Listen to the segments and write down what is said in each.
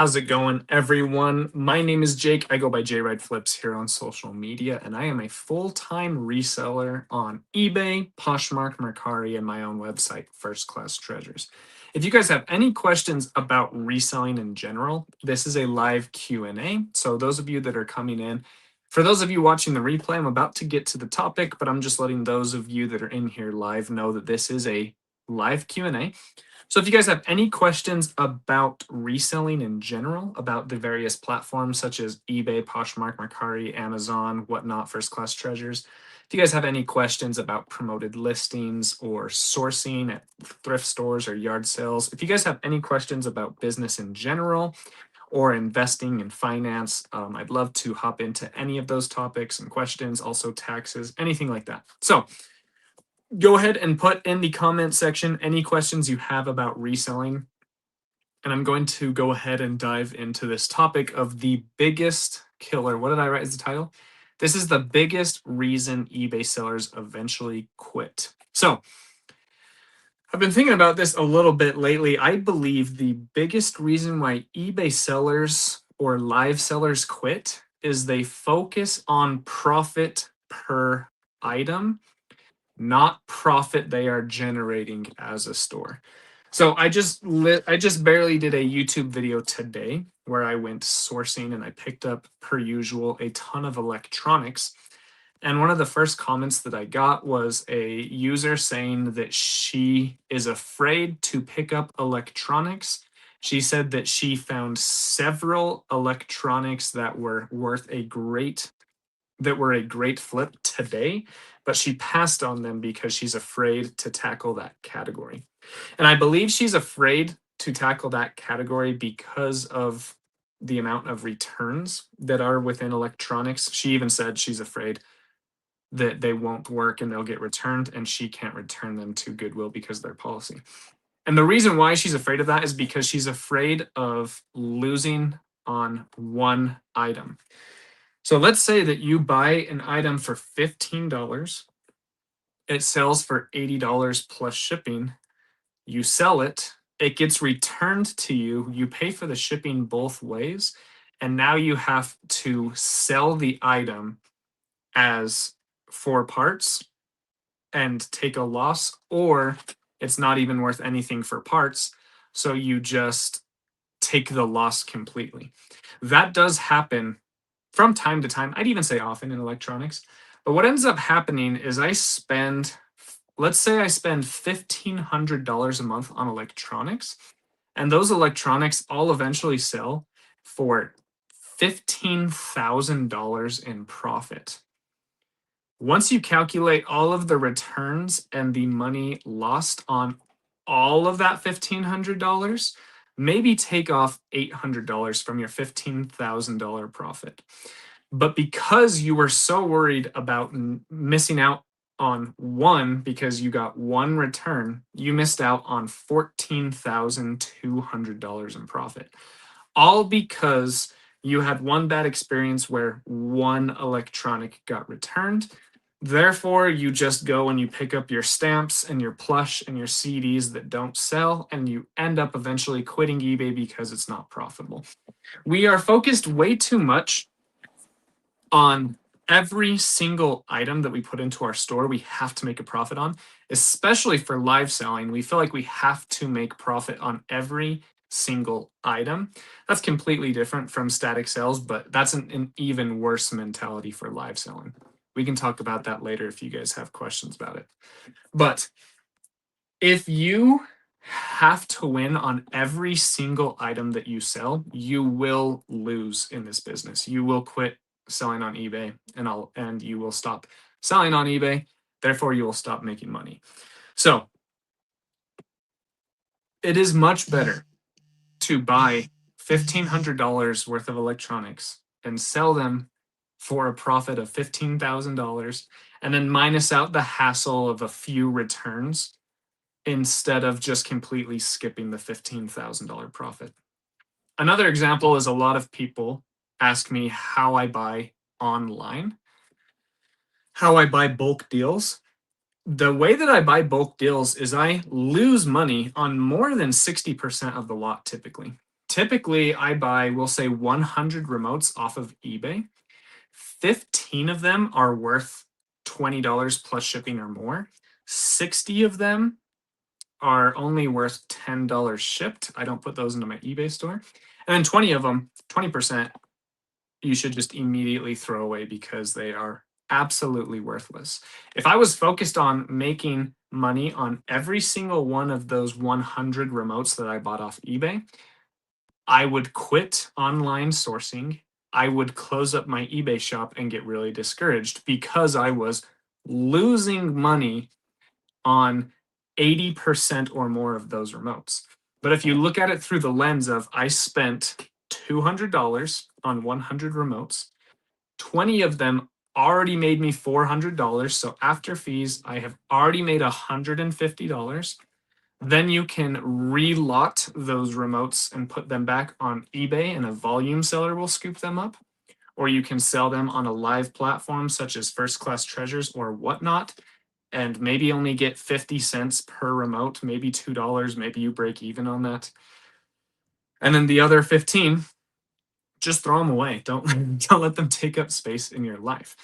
How's it going, everyone? My name is Jake. I go by JRideFlips here on social media, and I am a full-time reseller on eBay, Poshmark, Mercari, and my own website, First Class Treasures. If you guys have any questions about reselling in general, this is a live Q&A. So those of you that are coming in, for those of you watching the replay, I'm about to get to the topic, but I'm just letting those of you that are in here live know that this is a live Q&A. So if you guys have any questions about reselling in general, about the various platforms such as eBay, Poshmark, Mercari, Amazon, whatnot, First Class Treasures, if you guys have any questions about promoted listings or sourcing at thrift stores or yard sales, if you guys have any questions about business in general or investing in finance, I'd love to hop into any of those topics and questions, also taxes, anything like that. So go ahead and put in the comment section any questions you have about reselling. And I'm going to go ahead and dive into this topic of the biggest killer. What did I write as the title? This is the biggest reason eBay sellers eventually quit. So I've been thinking about this a little bit lately. I believe the biggest reason why eBay sellers or live sellers quit is they focus on profit per item, not profit they are generating as a store. So I just barely did a YouTube video today where I went sourcing and I picked up, per usual, a ton of electronics. And one of the first comments that I got was a user saying that she is afraid to pick up electronics. She said that she found several electronics that were a great flip today, but she passed on them because she's afraid to tackle that category. And I believe she's afraid to tackle that category because of the amount of returns that are within electronics. She even said she's afraid that they won't work and they'll get returned, and she can't return them to Goodwill because of their policy. And the reason why she's afraid of that is because she's afraid of losing on one item. So let's say that you buy an item for $15. It sells for $80 plus shipping. You sell it. It gets returned to you. You pay for the shipping both ways. And now you have to sell the item as 4 parts and take a loss, or it's not even worth anything for parts. So you just take the loss completely. That does happen from time to time. I'd even say often in electronics. But what ends up happening is let's say I spend $1,500 a month on electronics, and those electronics all eventually sell for $15,000 in profit. Once you calculate all of the returns and the money lost on all of that $1,500, maybe take off $800 from your $15,000 profit. But because you were so worried about missing out on one because you got one return, you missed out on $14,200 in profit. All because you had one bad experience where one electronic got returned. Therefore, you just go and you pick up your stamps and your plush and your CDs that don't sell, and you end up eventually quitting eBay because it's not profitable. We are focused way too much on every single item that we put into our store. We have to make a profit on, especially for live selling. We feel like we have to make profit on every single item. That's completely different from static sales, but that's an even worse mentality for live selling. We can talk about that later if you guys have questions about it. But if you have to win on every single item that you sell, you will lose in this business. You will quit selling on eBay and you will stop selling on eBay. Therefore, you will stop making money. So it is much better to buy $1,500 worth of electronics and sell them for a profit of $15,000 and then minus out the hassle of a few returns instead of just completely skipping the $15,000 profit. Another example is a lot of people ask me how I buy online, how I buy bulk deals. The way that I buy bulk deals is I lose money on more than 60% of the lot typically. Typically, I buy, we'll say 100 remotes off of eBay. 15 of them are worth $20 plus shipping or more. 60 of them are only worth $10 shipped. I don't put those into my eBay store. And then 20 of them, 20%, you should just immediately throw away because they are absolutely worthless. If I was focused on making money on every single one of those 100 remotes that I bought off eBay, I would quit online sourcing. I would close up my eBay shop and get really discouraged because I was losing money on 80% or more of those remotes. But if you look at it through the lens of I spent $200 on 100 remotes, 20 of them already made me $400. So after fees, I have already made $150. Then you can relot those remotes and put them back on eBay, and a volume seller will scoop them up. Or you can sell them on a live platform such as First Class Treasures or whatnot, and maybe only get 50 cents per remote, maybe $2, maybe you break even on that. And then the other 15, just throw them away. Don't let them take up space in your life.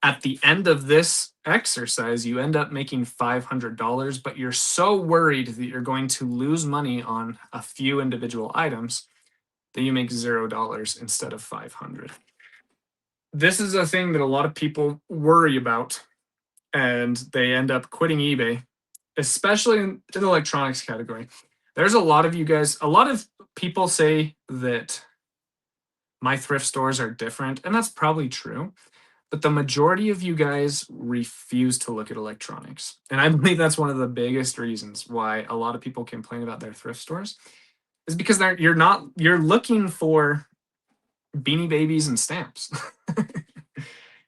At the end of this exercise, you end up making $500, but you're so worried that you're going to lose money on a few individual items that you make $0 instead of 500. This is a thing that a lot of people worry about, and they end up quitting eBay, especially in the electronics category. There's a lot of you guys, a lot of people say that my thrift stores are different, and that's probably true. But the majority of you guys refuse to look at electronics. And I believe that's one of the biggest reasons why a lot of people complain about their thrift stores is because you're looking for Beanie Babies and stamps.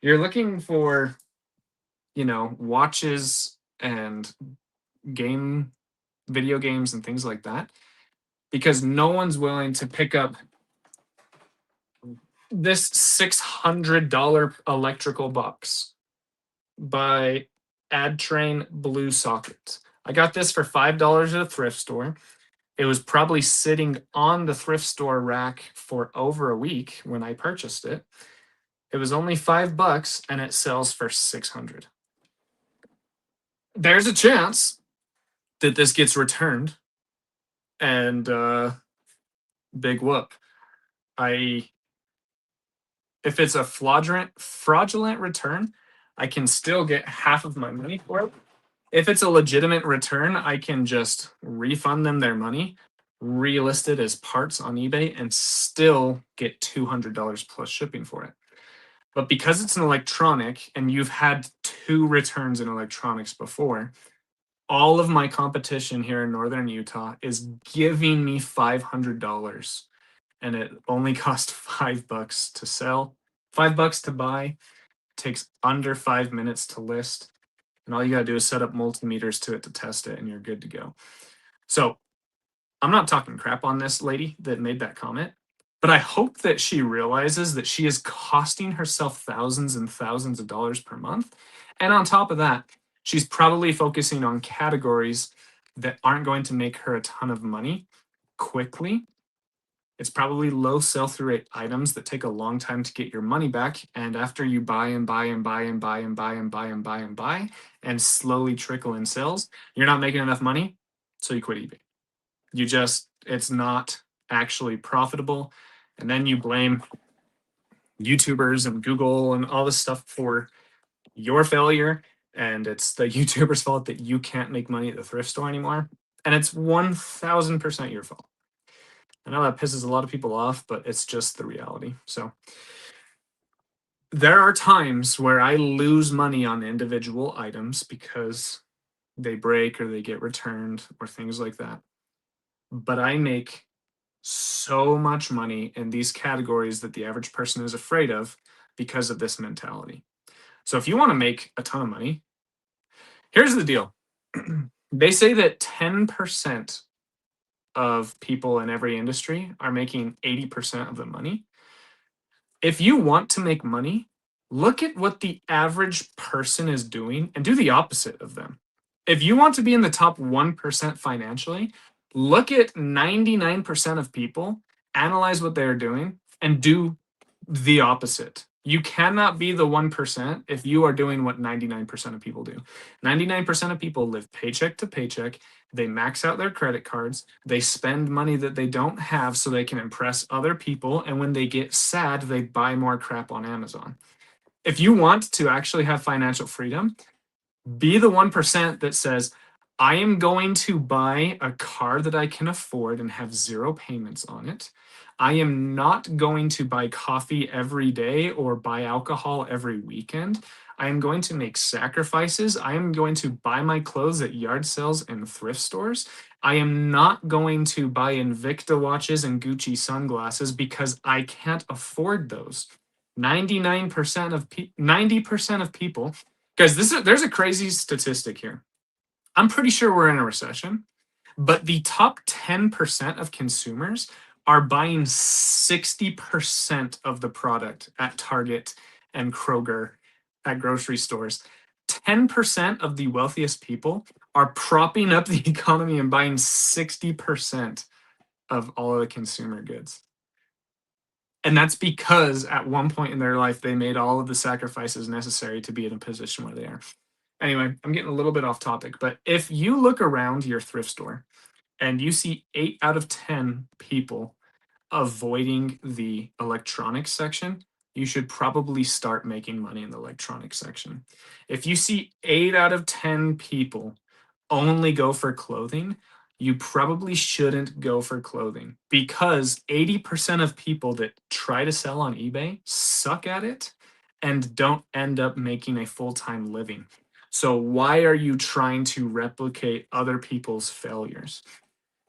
You're looking for, watches and video games and things like that, because no one's willing to pick up this $600 electrical box by AdTrain Blue Socket. I got this for $5 at a thrift store. It was probably sitting on the thrift store rack for over a week when I purchased it. It was only $5 and it sells for $600. There's a chance that this gets returned, and big whoop. If it's a fraudulent return, I can still get half of my money for it. If it's a legitimate return, I can just refund them their money, relist it as parts on eBay, and still get $200 plus shipping for it. But because it's an electronic and you've had 2 returns in electronics before, all of my competition here in Northern Utah is giving me $500, and it only cost $5 to sell, $5 to buy, takes under 5 minutes to list. And all you got to do is set up multimeters to it to test it, and you're good to go. So I'm not talking crap on this lady that made that comment, but I hope that she realizes that she is costing herself thousands and thousands of dollars per month. And on top of that, she's probably focusing on categories that aren't going to make her a ton of money quickly. It's probably low sell-through rate items that take a long time to get your money back. And after you buy and buy and buy and buy and buy and buy and buy and buy and slowly trickle in sales, you're not making enough money, so you quit eBay. It's not actually profitable. And then you blame YouTubers and Google and all this stuff for your failure. And it's the YouTuber's fault that you can't make money at the thrift store anymore. And it's 1000% your fault. I know that pisses a lot of people off, but it's just the reality. So there are times where I lose money on individual items because they break or they get returned or things like that. But I make so much money in these categories that the average person is afraid of because of this mentality. So if you want to make a ton of money, here's the deal. They say that 10% of people in every industry are making 80% of the money. If you want to make money, look at what the average person is doing and do the opposite of them. If you want to be in the top 1% financially, look at 99% of people analyze what they're doing, and do the opposite. You cannot be the 1% if you are doing what 99% of people do. 99% of people live paycheck to paycheck. They max out their credit cards. They spend money that they don't have so they can impress other people. And when they get sad, they buy more crap on Amazon. If you want to actually have financial freedom, be the 1% that says, I am going to buy a car that I can afford and have zero payments on it. I am not going to buy coffee every day or buy alcohol every weekend. I am going to make sacrifices. I am going to buy my clothes at yard sales and thrift stores. I am not going to buy Invicta watches and Gucci sunglasses because I can't afford those. 99% of 90% of people, guys, there's a crazy statistic here. I'm pretty sure we're in a recession, but the top 10% of consumers are buying 60% of the product at Target and Kroger at grocery stores. 10% of the wealthiest people are propping up the economy and buying 60% of all of the consumer goods. And that's because at one point in their life, they made all of the sacrifices necessary to be in a position where they are. Anyway, I'm getting a little bit off topic, but if you look around your thrift store and you see 8 out of 10 people avoiding the electronics section, you should probably start making money in the electronics section. If you see 8 out of 10 people only go for clothing, you probably shouldn't go for clothing because 80% of people that try to sell on eBay suck at it and don't end up making a full-time living. So why are you trying to replicate other people's failures?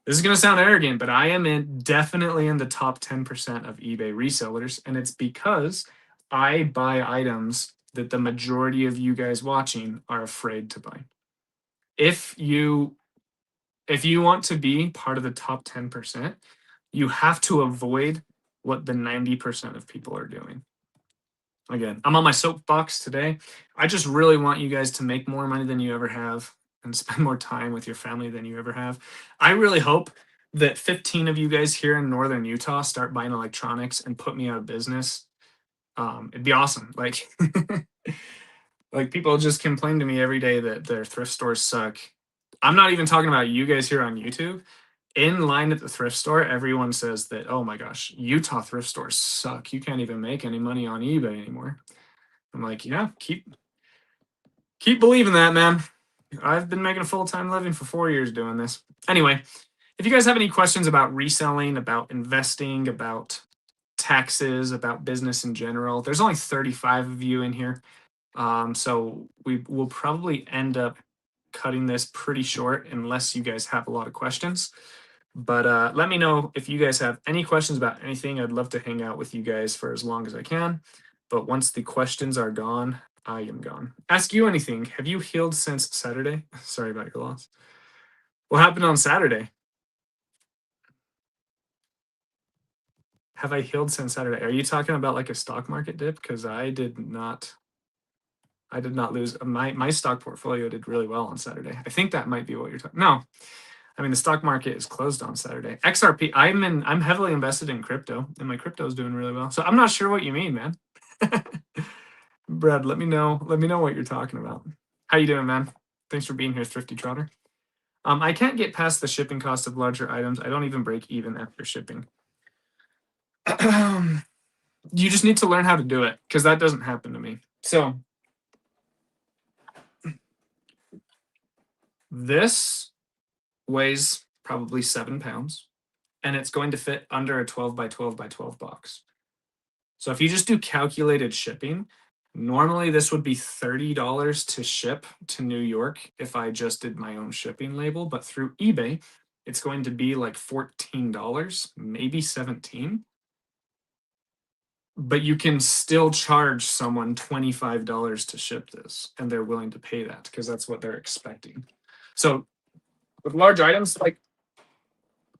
This is going to sound arrogant, but I am definitely in the top 10% of eBay resellers, and it's because I buy items that the majority of you guys watching are afraid to buy. If you want to be part of the top 10%, you have to avoid what the 90% of people are doing. Again, I'm on my soapbox today. I just really want you guys to make more money than you ever have and spend more time with your family than you ever have. I really hope that 15 of you guys here in northern Utah start buying electronics and put me out of business. It'd be awesome. Like, like people just complain to me every day that their thrift stores suck. I'm not even talking about you guys here on YouTube. In line at the thrift store, everyone says that, oh my gosh, Utah thrift stores suck. You can't even make any money on eBay anymore. I'm like, yeah, keep believing that, man. I've been making a full-time living for 4 years doing this. Anyway, if you guys have any questions about reselling, about investing, about taxes, about business in general, there's only 35 of you in here. So we will probably end up cutting this pretty short unless you guys have a lot of questions. But let me know if you guys have any questions about anything. I'd love to hang out with you guys for as long as I can. But once the questions are gone, I am gone. Ask you anything. Have you healed since Saturday? Sorry about your loss. What happened on Saturday? Have I healed since Saturday? Are you talking about like a stock market dip? Because I did not lose. My stock portfolio did really well on Saturday. I think that might be what you're talking. No, I mean the stock market is closed on Saturday. XRP. I'm heavily invested in crypto, and my crypto is doing really well. So I'm not sure what you mean, man. Brad, let me know. Let me know what you're talking about. How you doing, man? Thanks for being here, Thrifty Trotter. I can't get past the shipping cost of larger items. I don't even break even after shipping. You just need to learn how to do it because that doesn't happen to me. So this weighs probably 7 pounds and it's going to fit under a 12 by 12 by 12 box. So if you just do calculated shipping, normally this would be $30 to ship to New York if I just did my own shipping label, but through eBay, it's going to be like $14, maybe $17. But you can still charge someone $25 to ship this, and they're willing to pay that because that's what they're expecting. So with large items, like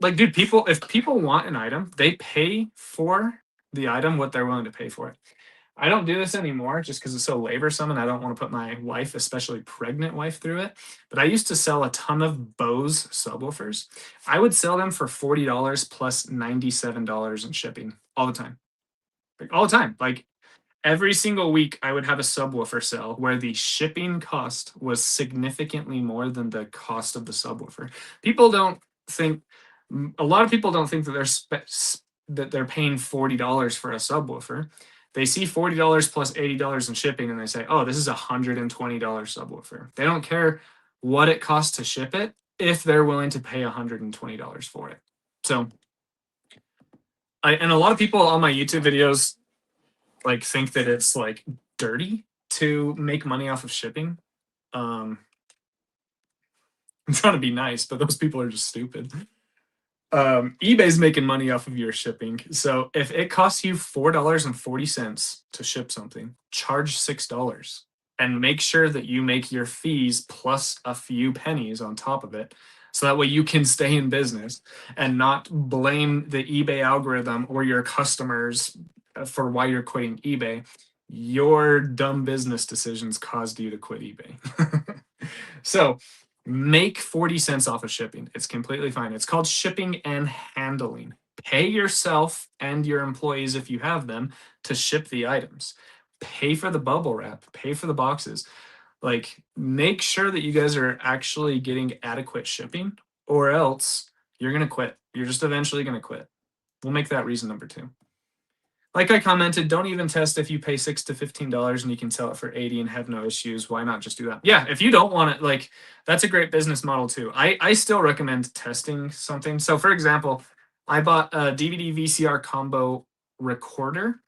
dude, if people want an item, they pay for the item what they're willing to pay for it. I don't do this anymore just because it's so laborsome and I don't want to put my wife, especially pregnant wife, through it. But I used to sell a ton of Bose subwoofers. I would sell them for $40 plus $97 in shipping all the time. Like all the time. Like every single week I would have a subwoofer sell where the shipping cost was significantly more than the cost of the subwoofer. People don't think a lot of people don't think that they're paying $40 for a subwoofer. They see $40 plus $80 in shipping and they say, "Oh, this is a $120 subwoofer." They don't care what it costs to ship it if they're willing to pay $120 for it. So and a lot of people on my YouTube videos like think that it's like dirty to make money off of shipping. I'm trying to be nice, but those people are just stupid. eBay's making money off of your shipping. So if it costs you $4.40 to ship something, charge $6 and make sure that you make your fees plus a few pennies on top of it. So that way you can stay in business and not blame the eBay algorithm or your customers for why you're quitting eBay. Your dumb business decisions caused you to quit eBay. So make 40 cents off of shipping. It's completely fine. It's called shipping and handling. Pay yourself and your employees, if you have them, to ship the items. Pay for the bubble wrap, pay for the boxes. Like, make sure that you guys are actually getting adequate shipping, or else you're going to quit. You're just eventually going to quit. We'll make that reason number 2. Like I commented, don't even test if you pay $6 to $15 and you can sell it for 80 and have no issues. Why not just do that? Yeah, if you don't want it, like that's a great business model too. I still recommend testing something. So for example, I bought a DVD VCR combo recorder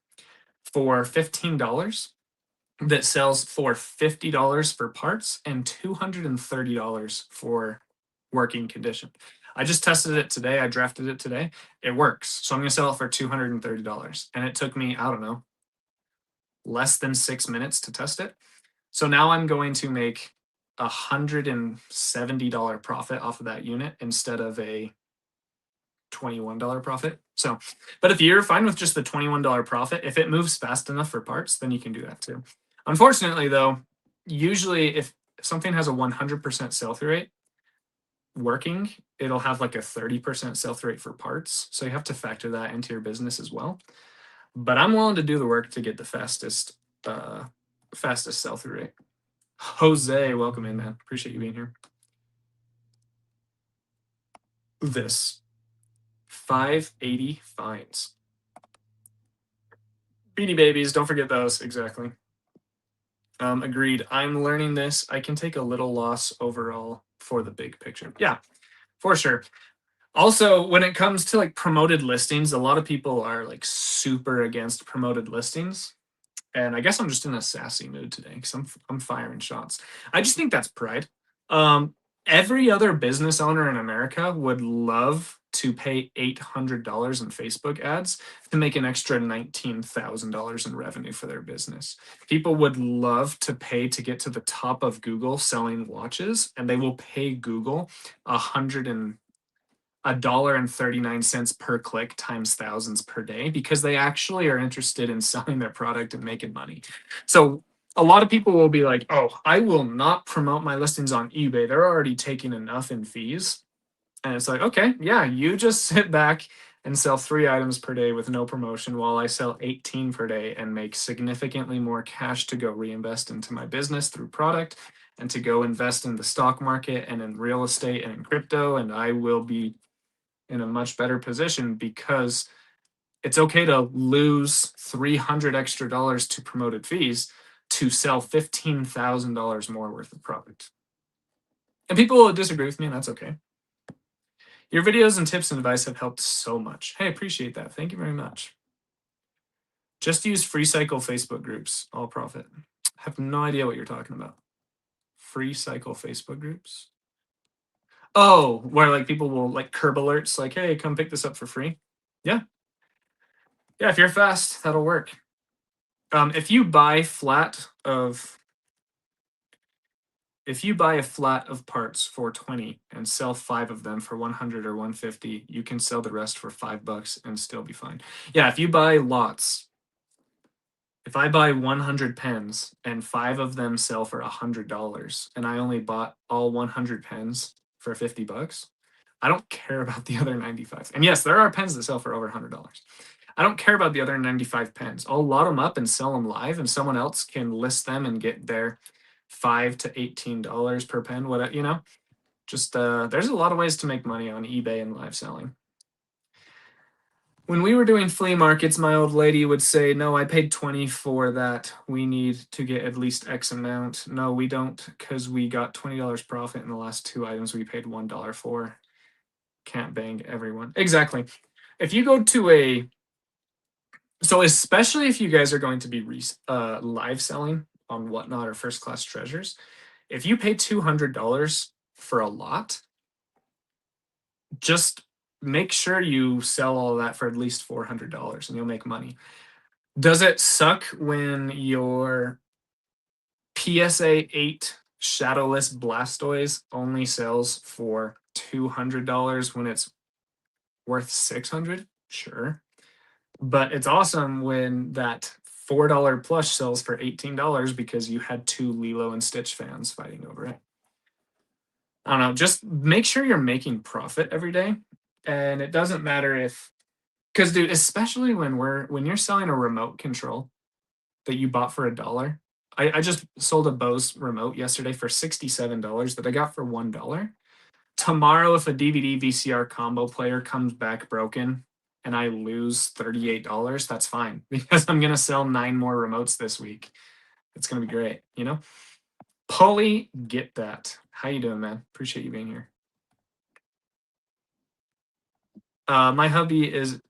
for $15 that sells for $50 for parts and $230 for working condition. I just tested it today. I drafted it today. It works. So I'm going to sell it for $230. And it took me, I don't know, less than 6 minutes to test it. So now I'm going to make $170 profit off of that unit instead of a $21 profit. So, but if you're fine with just the $21 profit, if it moves fast enough for parts, then you can do that too. Unfortunately, though, usually if something has a 100% sell through rate, working, it'll have like a 30% sell through rate for parts. So you have to factor that into your business as well. But I'm willing to do the work to get the fastest sell through rate. Jose, welcome in, man. Appreciate you being here. This 580 fines. Beanie Babies, don't forget those. Exactly. Agreed. I'm learning this. I can take a little loss overall for the big picture. Yeah, for sure. Also, when it comes to like promoted listings, a lot of people are like super against promoted listings. And I guess I'm just in a sassy mood today because I'm firing shots. I just think that's pride. Every other business owner in America would love to pay $800 in Facebook ads to make an extra $19,000 in revenue for their business. People would love to pay to get to the top of Google selling watches, and they will pay Google $1.39 per click times thousands per day because they actually are interested in selling their product and making money. So a lot of people will be like, "Oh, I will not promote my listings on eBay. They're already taking enough in fees." And it's like, okay, yeah, you just sit back and sell 3 items per day with no promotion while I sell 18 per day and make significantly more cash to go reinvest into my business through product and to go invest in the stock market and in real estate and in crypto. And I will be in a much better position because it's okay to lose $300 extra to promoted fees to sell $15,000 more worth of product. And people will disagree with me, and that's okay. Your videos and tips and advice have helped so much. Hey, appreciate that. Thank you very much. Just use free cycle Facebook groups, all profit. I have no idea what you're talking about. Free cycle Facebook groups? Oh, where like people will like curb alerts, like, hey, come pick this up for free. Yeah. Yeah, if you're fast, that'll work. If you buy a flat of parts for 20 and sell 5 of them for 100 or 150, you can sell the rest for $5 and still be fine. Yeah, if you buy lots, If I buy 100 pens and 5 of them sell for $100 and I only bought all 100 pens for $50, I don't care about the other 95. And yes, there are pens that sell for over $100. I don't care about the other 95 pens. I'll lot them up and sell them live, and someone else can list them and get their $5 to $18 per pen. What, you know, just there's a lot of ways to make money on eBay and live selling. When we were doing flea markets, my old lady would say, no, I paid 20 for that. We need to get at least X amount. No, we don't, because we got $20 profit in the last 2 items we paid $1 for. Can't bang everyone. Exactly. If you go to so especially if you guys are going to be live selling on Whatnot or First Class Treasures, if you pay $200 for a lot, just make sure you sell all of that for at least $400 and you'll make money. Does it suck when your PSA 8 Shadowless Blastoise only sells for $200 when it's worth $600? Sure. But it's awesome when that $4 plush sells for $18 because you had 2 Lilo and Stitch fans fighting over it. I don't know, just make sure you're making profit every day. And it doesn't matter if, because dude, especially when you're selling a remote control that you bought for $1. I just sold a Bose remote yesterday for $67 that I got for $1. Tomorrow, if a DVD VCR combo player comes back broken and I lose $38, that's fine because I'm gonna sell 9 more remotes this week. It's gonna be great, you know? Polly, get that. How you doing, man? Appreciate you being here. My hubby is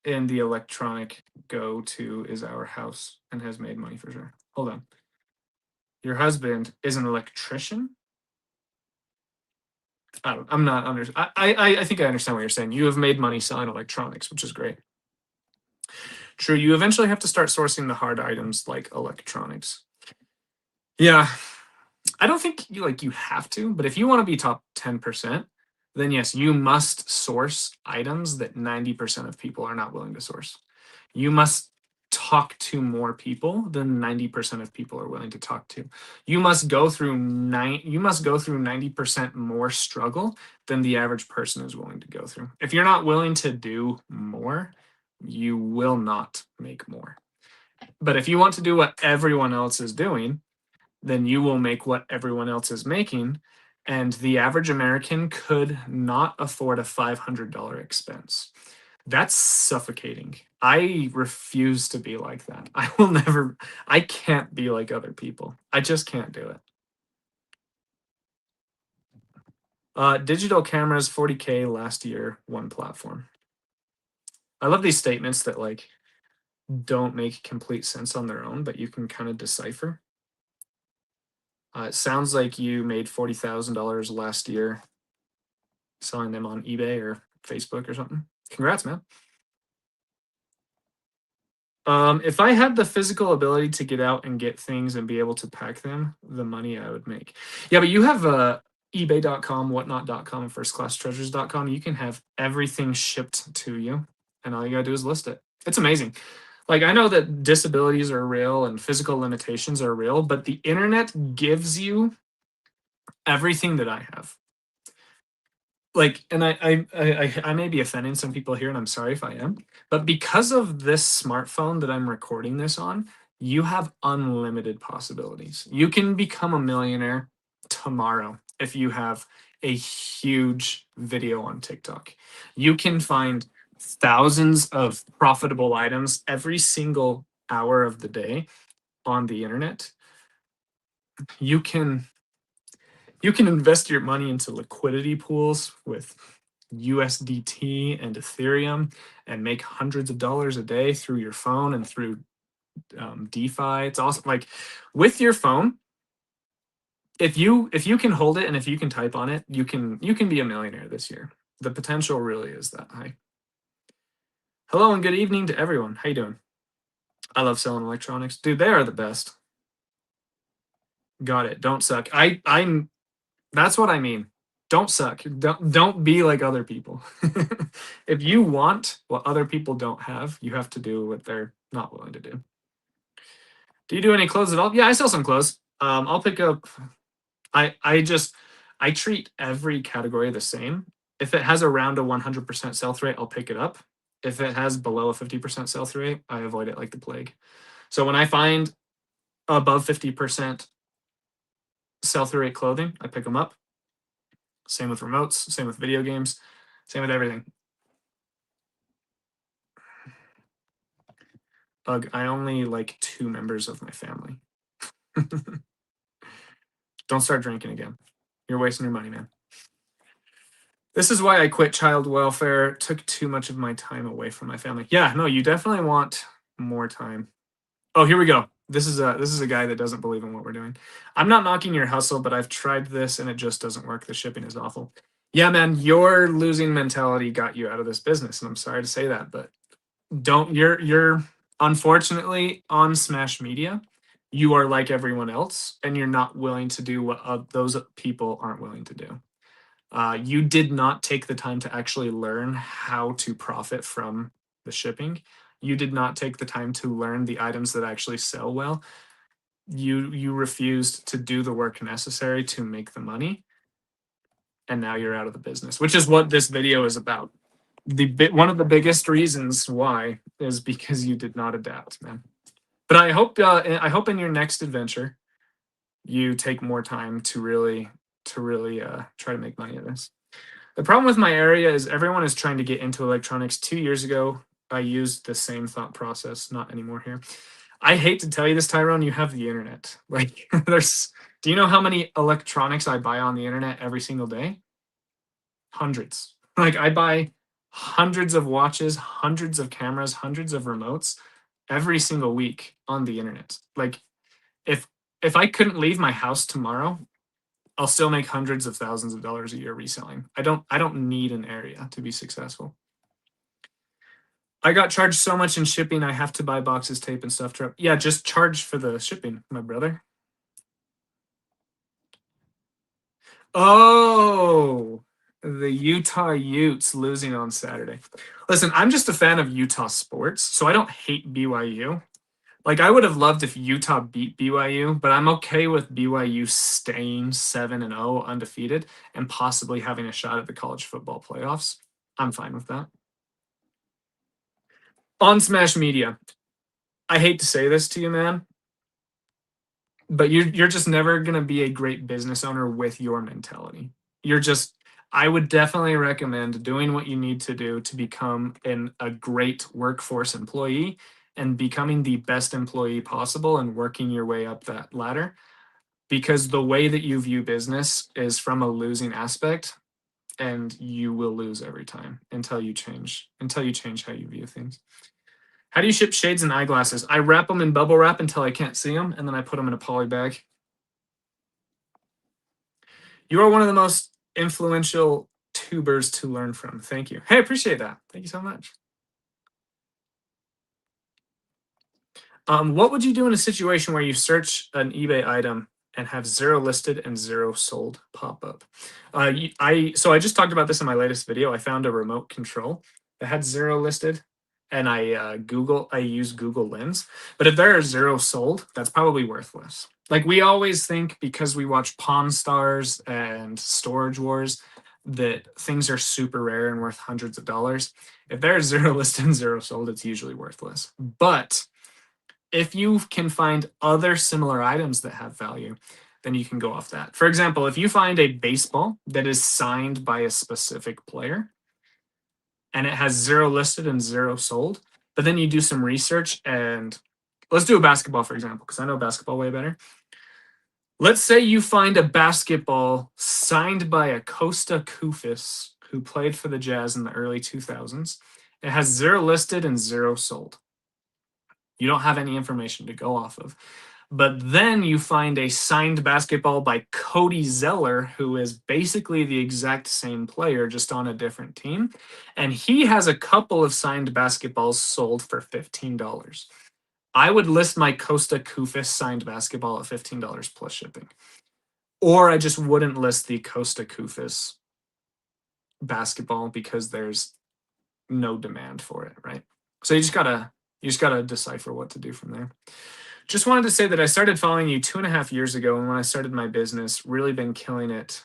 in the electronic go-to is our house and has made money for sure. Hold on. Your husband is an electrician? I'm not under. I think I understand what you're saying. You have made money selling electronics, which is great. True. You eventually have to start sourcing the hard items like electronics. Yeah, I don't think you have to, but if you want to be top 10%, then yes, you must source items that 90% of people are not willing to source. You must talk to more people than 90% of people are willing to talk to. You must go through 90% more struggle than the average person is willing to go through. If you're not willing to do more, you will not make more. But if you want to do what everyone else is doing, then you will make what everyone else is making. And the average American could not afford a $500 expense. That's suffocating. I refuse to be like that. I can't be like other people. I just can't do it. Digital cameras, 40K last year, one platform. I love these statements that don't make complete sense on their own, but you can kind of decipher. It sounds like you made $40,000 last year selling them on eBay or Facebook or something. Congrats, man. If I had the physical ability to get out and get things and be able to pack them, the money I would make. Yeah, but you have ebay.com, whatnot.com, and firstclasstreasures.com. You can have everything shipped to you, and all you gotta do is list it. It's amazing. Like, I know that disabilities are real and physical limitations are real, but the internet gives you everything that I have. And I may be offending some people here, and I'm sorry if I am, but because of this smartphone that I'm recording this on, you have unlimited possibilities. You can become a millionaire tomorrow if you have a huge video on TikTok. You can find thousands of profitable items every single hour of the day on the internet. You can invest your money into liquidity pools with USDT and Ethereum and make hundreds of dollars a day through your phone and through DeFi. It's awesome. Like, with your phone, if you can hold it and if you can type on it, you can be a millionaire this year. The potential really is that high. Hello and good evening to everyone. How you doing? I love selling electronics. Dude, they are the best. Got it. Don't suck. I'm That's what I mean. Don't suck. Don't be like other people. If you want what other people don't have, you have to do what they're not willing to do. Do you do any clothes at all? Yeah, I sell some clothes. I'll pick up. I treat every category the same. If it has around a 100% sell through rate, I'll pick it up. If it has below a 50% sell through rate, I avoid it like the plague. So when I find above 50% sell through rate clothing, I pick them up. Same with remotes, same with video games, same with everything. Ugh, I only like 2 members of my family. Don't start drinking again. You're wasting your money, man. This is why I quit child welfare. It took too much of my time away from my family. Yeah, no, you definitely want more time. Oh, here we go. This is a guy that doesn't believe in what we're doing. I'm not knocking your hustle, but I've tried this and it just doesn't work. The shipping is awful. Yeah, man, your losing mentality got you out of this business, and I'm sorry to say that, but don't you're unfortunately on Smash Media. You are like everyone else, and you're not willing to do what those people aren't willing to do. You did not take the time to actually learn how to profit from the shipping. You did not take the time to learn the items that actually sell well. You refused to do the work necessary to make the money, and now you're out of the business, which is what this video is about. One of the biggest reasons why is because you did not adapt, man. But I hope in your next adventure you take more time to really try to make money at this. The problem with my area is everyone is trying to get into electronics. 2 years ago, I used the same thought process. Not anymore here. I hate to tell you this, Tyrone. You have the internet. Like, do you know how many electronics I buy on the internet every single day? Hundreds. Like, I buy hundreds of watches, hundreds of cameras, hundreds of remotes every single week on the internet. Like, if if I couldn't leave my house tomorrow, I'll still make hundreds of thousands of dollars a year reselling. I don't need an area to be successful. I got charged so much in shipping, I have to buy boxes, tape, and stuff. Yeah, just charge for the shipping, my brother. Oh, the Utah Utes losing on Saturday. Listen, I'm just a fan of Utah sports, so I don't hate BYU. Like, I would have loved if Utah beat BYU, but I'm okay with BYU staying 7-0 undefeated and possibly having a shot at the college football playoffs. I'm fine with that. On Smash Media, I hate to say this to you, man, but you're just never gonna be a great business owner with your mentality. You're just I would definitely recommend doing what you need to do to become a great workforce employee and becoming the best employee possible and working your way up that ladder, because the way that you view business is from a losing aspect, and you will lose every time until you change how you view things. How do you ship shades and eyeglasses? I wrap them in bubble wrap until I can't see them, and then I put them in a poly bag. You are one of the most influential tubers to learn from. Thank you. Hey, I appreciate that. Thank you so much. What would you do in a situation where you search an eBay item and have 0 listed and 0 sold pop up? I just talked about this in my latest video. I found a remote control that had 0 listed, and I use Google Lens. But if there are 0 sold, that's probably worthless. Like, we always think, because we watch Pawn Stars and Storage Wars, that things are super rare and worth hundreds of dollars. If there are 0 listed and 0 sold, it's usually worthless. But if you can find other similar items that have value, then you can go off that. For example, if you find a baseball that is signed by a specific player and it has 0 listed and 0 sold, but then you do some research, and let's do a basketball, for example, because I know basketball way better. Let's say you find a basketball signed by a Costa Koufis who played for the Jazz in the early 2000s. It has 0 listed and 0 sold. You don't have any information to go off of. But then you find a signed basketball by Cody Zeller, who is basically the exact same player, just on a different team. And he has a couple of signed basketballs sold for $15. I would list my Costa Koufis signed basketball at $15 plus shipping. Or I just wouldn't list the Costa Koufis basketball because there's no demand for it, right? So you just gotta decipher what to do from there. Just wanted to say that I started following you 2.5 years ago, and when I started my business, really been killing it.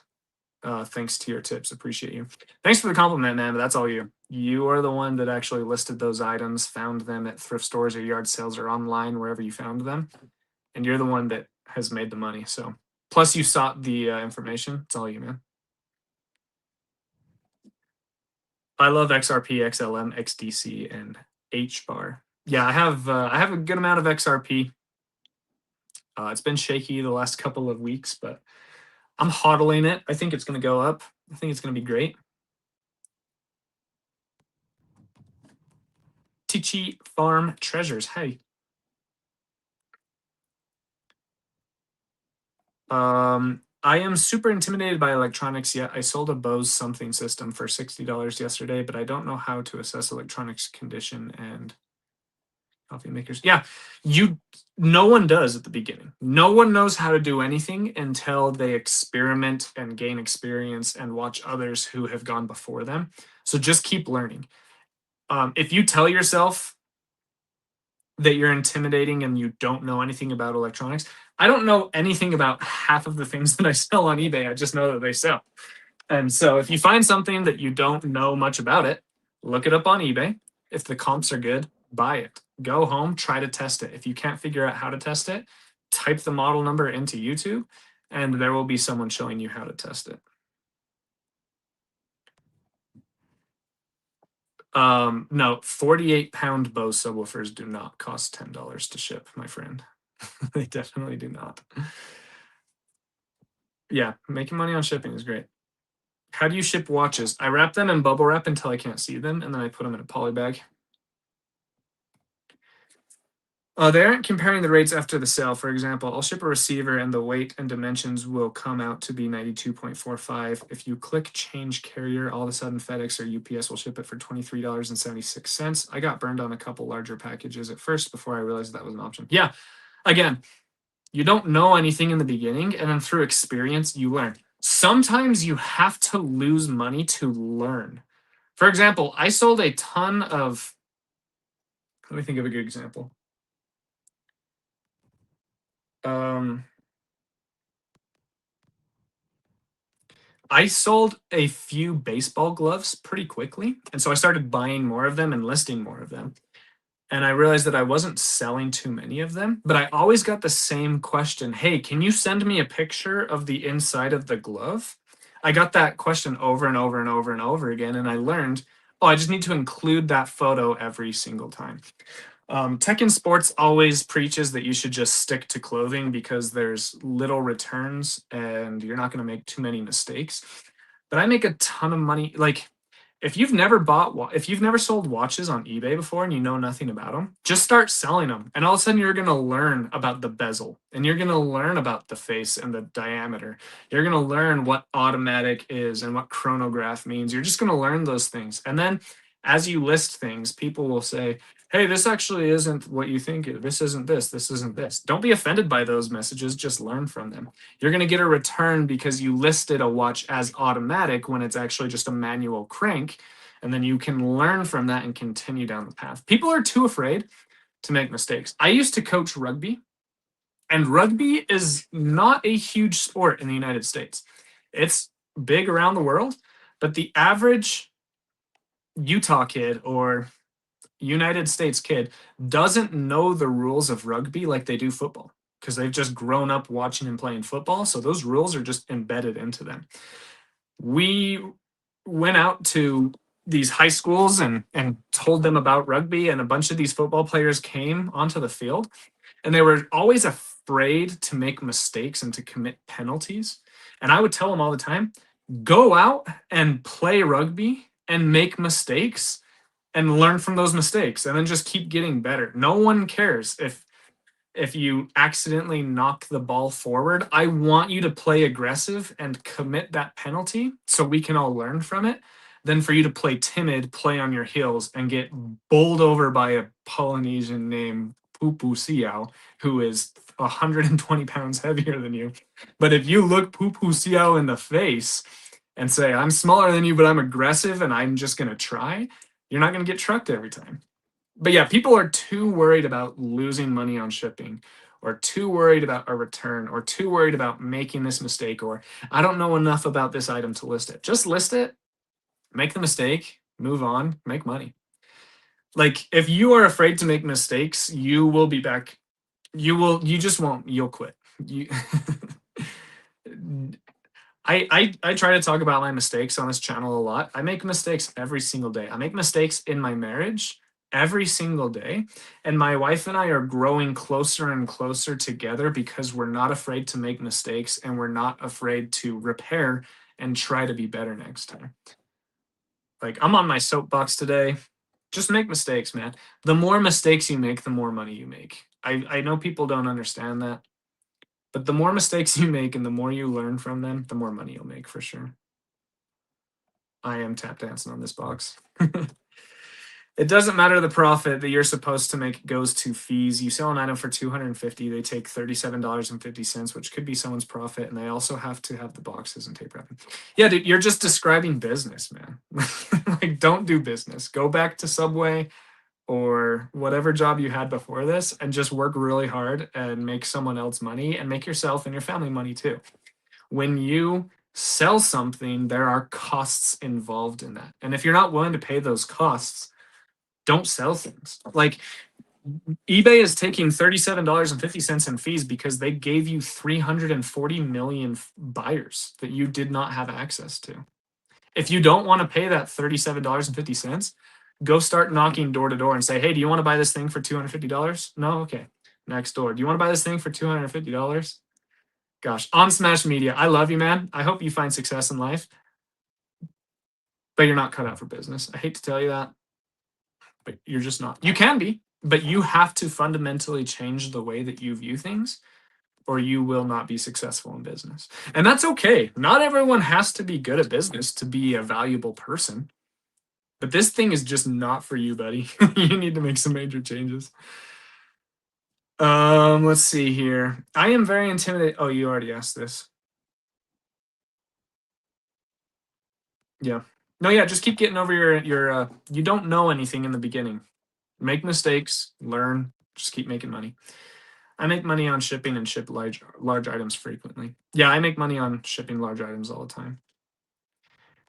Thanks to your tips. Appreciate you. Thanks for the compliment, man. But that's all you. You are the one that actually listed those items, found them at thrift stores or yard sales or online, wherever you found them. And you're the one that has made the money. So, plus you sought the information. It's all you, man. I love XRP, XLM, XDC, and H bar. Yeah, I have a good amount of XRP. It's been shaky the last couple of weeks, but I'm hodling it. I think it's going to go up. I think it's going to be great. Tichi Farm Treasures. Hey. I am super intimidated by electronics yet. I sold a Bose something system for $60 yesterday, but I don't know how to assess electronics condition and coffee makers. Yeah, no one does at the beginning. No one knows how to do anything until they experiment and gain experience and watch others who have gone before them. So just keep learning. If you tell yourself that you're intimidating and you don't know anything about electronics, I don't know anything about half of the things that I sell on eBay. I just know that they sell. And so if you find something that you don't know much about it, look it up on eBay. If the comps are good, buy it. Go home, try to test it. If you can't figure out how to test it, type the model number into YouTube and there will be someone showing you how to test it. No, 48-pound Bose subwoofers do not cost $10 to ship, my friend. They definitely do not. Yeah, making money on shipping is great. How do you ship watches? I wrap them in bubble wrap until I can't see them, and then I put them in a poly bag. They aren't comparing the rates after the sale. For example, I'll ship a receiver and the weight and dimensions will come out to be 92.45. If you click change carrier, all of a sudden FedEx or UPS will ship it for $23.76. I got burned on a couple larger packages at first before I realized that was an option. Yeah, again, you don't know anything in the beginning, and then through experience, you learn. Sometimes you have to lose money to learn. For example, I sold a ton of, let me think of a good example. I sold a few baseball gloves pretty quickly. And so I started buying more of them and listing more of them. And I realized that I wasn't selling too many of them, but I always got the same question. Hey, can you send me a picture of the inside of the glove? I got that question over and over and over and over again. And I learned, oh, I just need to include that photo every single time. Tech and Sports always preaches that you should just stick to clothing because there's little returns and you're not going to make too many mistakes. But I make a ton of money. Like, if you've never sold watches on eBay before and you know nothing about them, just start selling them. And all of a sudden you're going to learn about the bezel and you're going to learn about the face and the diameter. You're going to learn what automatic is and what chronograph means. You're just going to learn those things. And then as you list things, people will say, hey, this actually isn't what you think. This isn't this. This isn't this. Don't be offended by those messages. Just learn from them. You're going to get a return because you listed a watch as automatic when it's actually just a manual crank. And then you can learn from that and continue down the path. People are too afraid to make mistakes. I used to coach rugby, and rugby is not a huge sport in the United States. It's big around the world, but the average Utah kid or United States kid doesn't know the rules of rugby like they do football because they've just grown up watching and playing football. So those rules are just embedded into them. We went out to these high schools and told them about rugby, and a bunch of these football players came onto the field, and they were always afraid to make mistakes and to commit penalties. And I would tell them all the time, go out and play rugby and make mistakes and learn from those mistakes and then just keep getting better. No one cares if you accidentally knock the ball forward. I want you to play aggressive and commit that penalty so we can all learn from it, than for you to play timid, play on your heels, and get bowled over by a Polynesian named Pupu Siao, who is 120 pounds heavier than you. But if you look Pupu Siao in the face and say, I'm smaller than you, but I'm aggressive and I'm just going to try, you're not going to get trucked every time. But yeah, people are too worried about losing money on shipping. or too worried about a return, or too worried about making this mistake, or I don't know enough about this item to list it. Just list it, make the mistake, move on, make money. Like if you are afraid to make mistakes, you will be back. You just won't, you'll quit. You I try to talk about my mistakes on this channel a lot. I make mistakes every single day. I make mistakes in my marriage every single day. And my wife and I are growing closer and closer together because we're not afraid to make mistakes and we're not afraid to repair and try to be better next time. Like I'm on my soapbox today. Just make mistakes, man. The more mistakes you make, the more money you make. I know people don't understand that. But the more mistakes you make and the more you learn from them, the more money you'll make for sure. I am tap dancing on this box. It doesn't matter the profit that you're supposed to make goes to fees. You sell an item for $250, they take $37.50, which could be someone's profit, and they also have to have the boxes and tape wrapping. Yeah, dude, you're just describing business, man. Like, don't do business. Go back to Subway or whatever job you had before this and just work really hard and make someone else money and make yourself and your family money too. When you sell something, there are costs involved in that. And if you're not willing to pay those costs, don't sell things. Like eBay is taking $37.50 in fees because they gave you 340 million buyers that you did not have access to. If you don't want to pay that $37.50, go start knocking door to door and say, hey, do you want to buy this thing for $250? No? Okay. Next door. Do you want to buy this thing for $250? Gosh, on Smash Media, I love you, man. I hope you find success in life, but you're not cut out for business. I hate to tell you that, but you're just not. You can be, but you have to fundamentally change the way that you view things, or you will not be successful in business. And that's okay. Not everyone has to be good at business to be a valuable person. But this thing is just not for you, buddy. You need to make some major changes. Let's see here. I am very intimidated. Oh, you already asked this. Yeah. No, yeah, just keep getting over your you don't know anything in the beginning. Make mistakes, learn, just keep making money. I make money on shipping and ship large items frequently. Yeah, I make money on shipping large items all the time.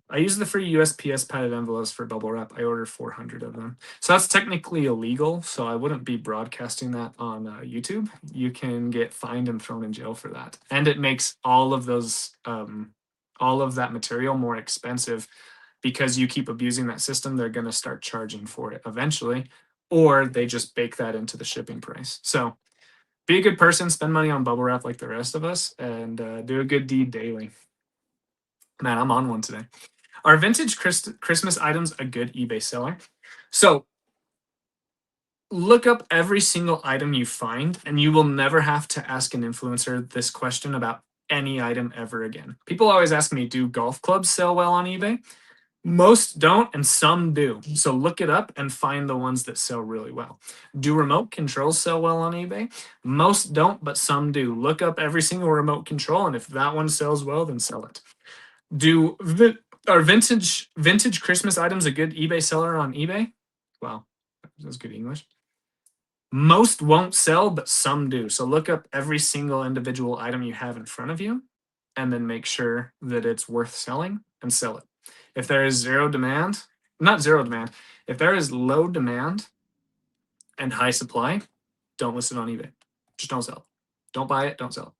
I use the free USPS padded envelopes for bubble wrap. I ordered 400 of them. So that's technically illegal, so I wouldn't be broadcasting that on YouTube. You can get fined and thrown in jail for that. And it makes all of that material more expensive because you keep abusing that system. They're going to start charging for it eventually, or they just bake that into the shipping price. So be a good person, spend money on bubble wrap like the rest of us, and do a good deed daily. Man, I'm on one today. Are vintage Christmas items a good eBay seller? So look up every single item you find, and you will never have to ask an influencer this question about any item ever again. People always ask me, do golf clubs sell well on eBay? Most don't, and some do. So look it up and find the ones that sell really well. Do remote controls sell well on eBay? Most don't, but some do. Look up every single remote control, and if that one sells well, then sell it. Are vintage Christmas items a good eBay seller on eBay? Wow, that's good English. Most won't sell, but some do. So look up every single individual item you have in front of you, and then make sure that it's worth selling and sell it. If there is zero demand, not zero demand, if there is low demand and high supply, don't list it on eBay. Just don't sell it. Don't buy it, don't sell it.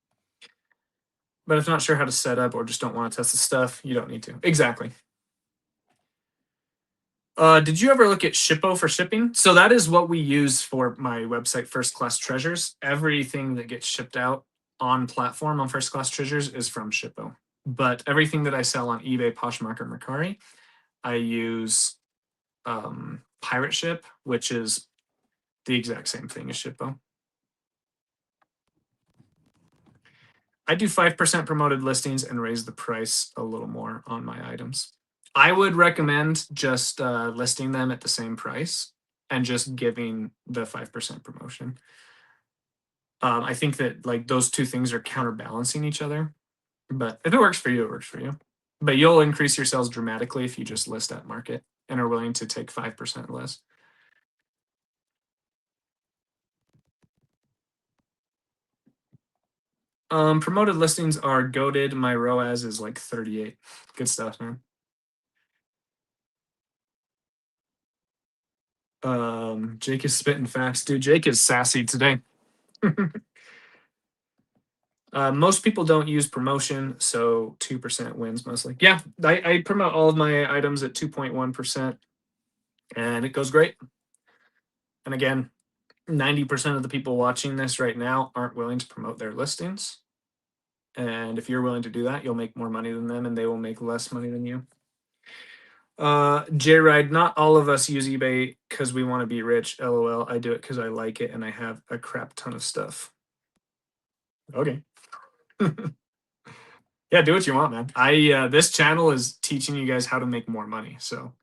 But if you're not sure how to set up or just don't want to test the stuff, you don't need to. Exactly. Did you ever look at Shippo for shipping? So that is what we use for my website, First Class Treasures. Everything that gets shipped out on platform on First Class Treasures is from Shippo. But everything that I sell on eBay, Poshmark, or Mercari, I use Pirate Ship, which is the exact same thing as Shippo. I do 5% promoted listings and raise the price a little more on my items. I would recommend just listing them at the same price and just giving the 5% promotion. I think that like those two things are counterbalancing each other. But if it works for you, it works for you. But you'll increase your sales dramatically if you just list at market and are willing to take 5% less. Promoted listings are goated. My ROAS is like 38. Good stuff, man. Jake is spitting facts. Dude, Jake is sassy today. Most people don't use promotion, so 2% wins mostly. Yeah, I promote all of my items at 2.1%, and it goes great. And again, 90% of the people watching this right now aren't willing to promote their listings. And if you're willing to do that, you'll make more money than them, and they will make less money than you. J-Ride, not all of us use eBay because we want to be rich. LOL. I do it because I like it and I have a crap ton of stuff. Okay. Yeah, do what you want, man. This channel is teaching you guys how to make more money. So